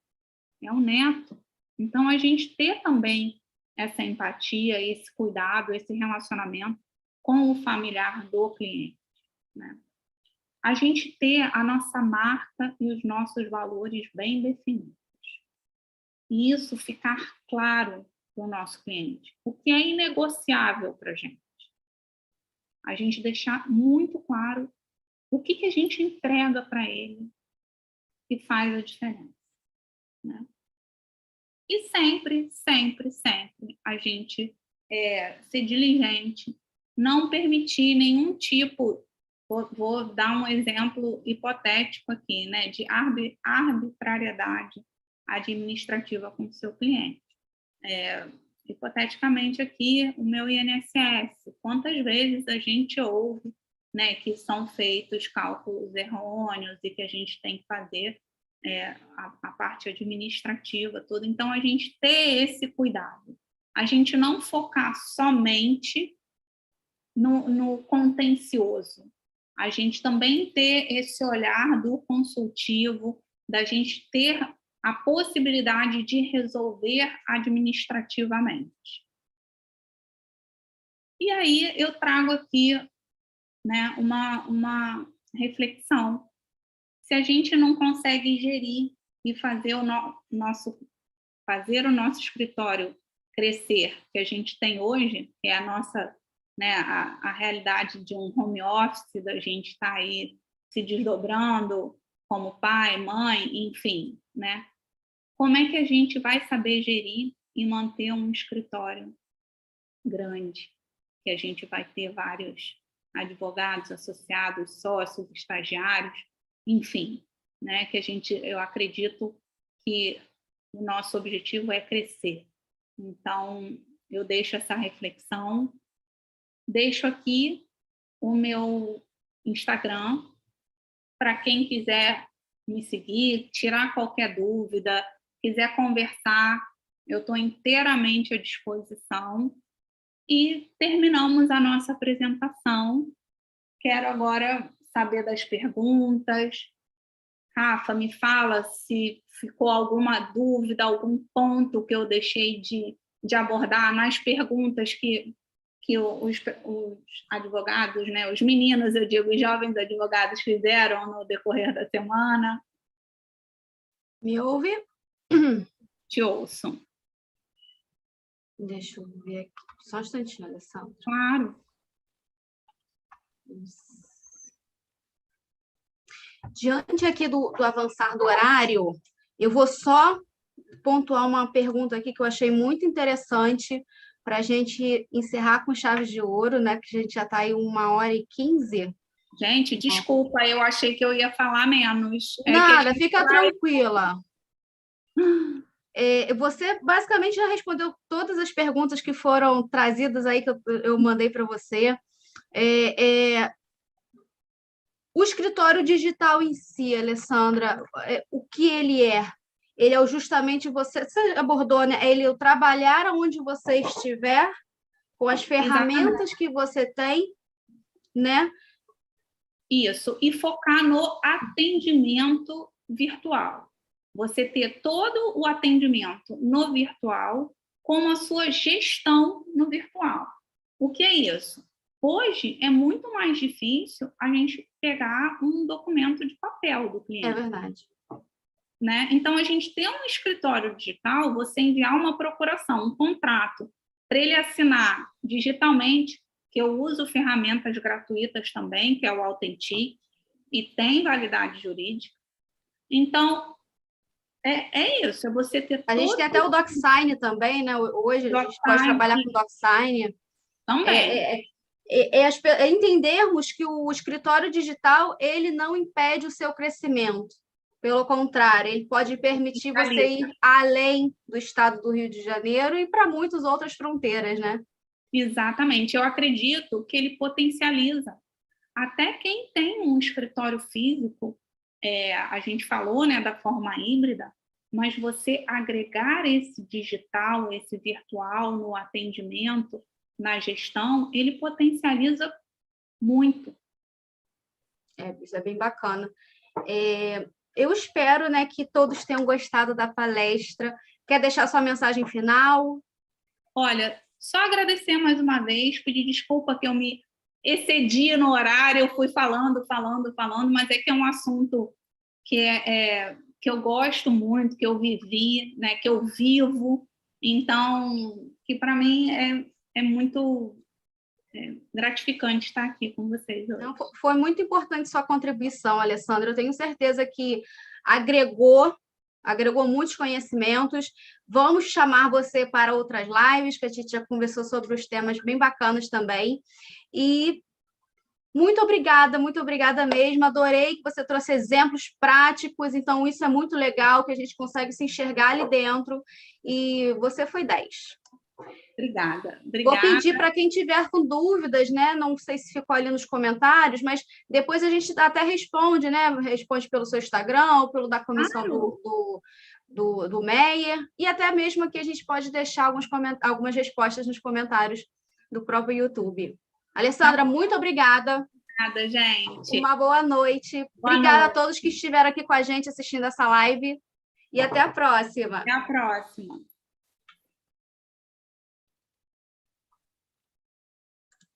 é o neto. Então, a gente ter também essa empatia, esse cuidado, esse relacionamento com o familiar do cliente, né? A gente ter a nossa marca e os nossos valores bem definidos. E isso ficar claro para o nosso cliente. O que é inegociável para a gente. A gente deixar muito claro o que a gente entrega para ele que faz a diferença, né? E sempre, sempre, sempre a gente ser diligente, não permitir nenhum tipo, vou dar um exemplo hipotético aqui, né, de arbitrariedade administrativa com o seu cliente. Hipoteticamente aqui, o meu INSS, quantas vezes a gente ouve, né, que são feitos cálculos errôneos e que a gente tem que fazer a parte administrativa toda. Então, a gente ter esse cuidado. A gente não focar somente no contencioso. A gente também ter esse olhar do consultivo, da gente ter a possibilidade de resolver administrativamente. E aí eu trago aqui, né, uma reflexão. Se a gente não consegue gerir e fazer o nosso escritório crescer, que a gente tem hoje, que é a nossa, né, a realidade de um home office, da gente estar aí se desdobrando como pai, mãe, enfim, né? Como é que a gente vai saber gerir e manter um escritório grande, que a gente vai ter vários advogados, associados, sócios, estagiários, enfim, né? Que eu acredito que o nosso objetivo é crescer. Então, eu deixo essa reflexão, deixo aqui o meu Instagram para quem quiser me seguir, tirar qualquer dúvida, quiser conversar, eu estou inteiramente à disposição. E terminamos a nossa apresentação. Quero agora saber das perguntas. Rafa, me fala se ficou alguma dúvida, algum ponto que eu deixei de abordar nas perguntas que os advogados, né, os meninos, eu digo, os jovens advogados fizeram no decorrer da semana. Me ouve? Te ouço. Deixa eu ver aqui. Só um instantinho, Alessandra. Claro. Diante aqui do avançar do horário, eu vou só pontuar uma pergunta aqui que eu achei muito interessante para a gente encerrar com chaves de ouro, né? Que a gente já está aí 1h15. Gente, desculpa, eu achei que eu ia falar menos. Nada, fica tranquila. Você basicamente já respondeu todas as perguntas que foram trazidas aí, que eu mandei para você. O escritório digital em si, Alessandra, o que ele é? Ele é justamente você abordou, né? Ele é o trabalhar onde você estiver, com as ferramentas que você tem, né? Isso, e focar no atendimento virtual. Você ter todo o atendimento no virtual, com a sua gestão no virtual. O que é isso? Hoje é muito mais difícil a gente pegar um documento de papel do cliente. É verdade. Né? Então, a gente tem um escritório digital, você enviar uma procuração, um contrato, para ele assinar digitalmente, que eu uso ferramentas gratuitas também, que é o Authentic, e tem validade jurídica. Então, é isso, é você ter A gente tem até o DocSign também, né? Hoje a gente pode trabalhar com DocSign. Também. Entendermos que o escritório digital, ele não impede o seu crescimento. Pelo contrário, ele pode permitir você ir além do estado do Rio de Janeiro e para muitas outras fronteiras, né? Exatamente. Eu acredito que ele potencializa. Até quem tem um escritório físico, a gente falou, né, da forma híbrida, mas você agregar esse digital, esse virtual no atendimento, na gestão, ele potencializa muito. Isso é bem bacana. Eu espero, né, que todos tenham gostado da palestra. Quer deixar sua mensagem final? Olha, só agradecer mais uma vez, pedir desculpa que eu me excedi no horário, eu fui falando, mas é que é um assunto que que eu gosto muito, que eu vivi, né, que eu vivo, então, que para mim é muito gratificante estar aqui com vocês hoje. Não, foi muito importante sua contribuição, Alessandra. Eu tenho certeza que agregou muitos conhecimentos. Vamos chamar você para outras lives, que a gente já conversou sobre os temas bem bacanas também. E muito obrigada mesmo. Adorei que você trouxe exemplos práticos, então isso é muito legal, que a gente consegue se enxergar ali dentro. E você foi 10. Obrigada. Vou pedir para quem tiver com dúvidas, né? Não sei se ficou ali nos comentários, mas depois a gente até responde, né? Responde pelo seu Instagram ou pelo da comissão do Meyer, e até mesmo aqui a gente pode deixar algumas respostas nos comentários do próprio YouTube. Alessandra, muito obrigada. Obrigada, gente. Uma boa noite. Obrigada a todos que estiveram aqui com a gente assistindo essa live. E até a próxima. Até a próxima.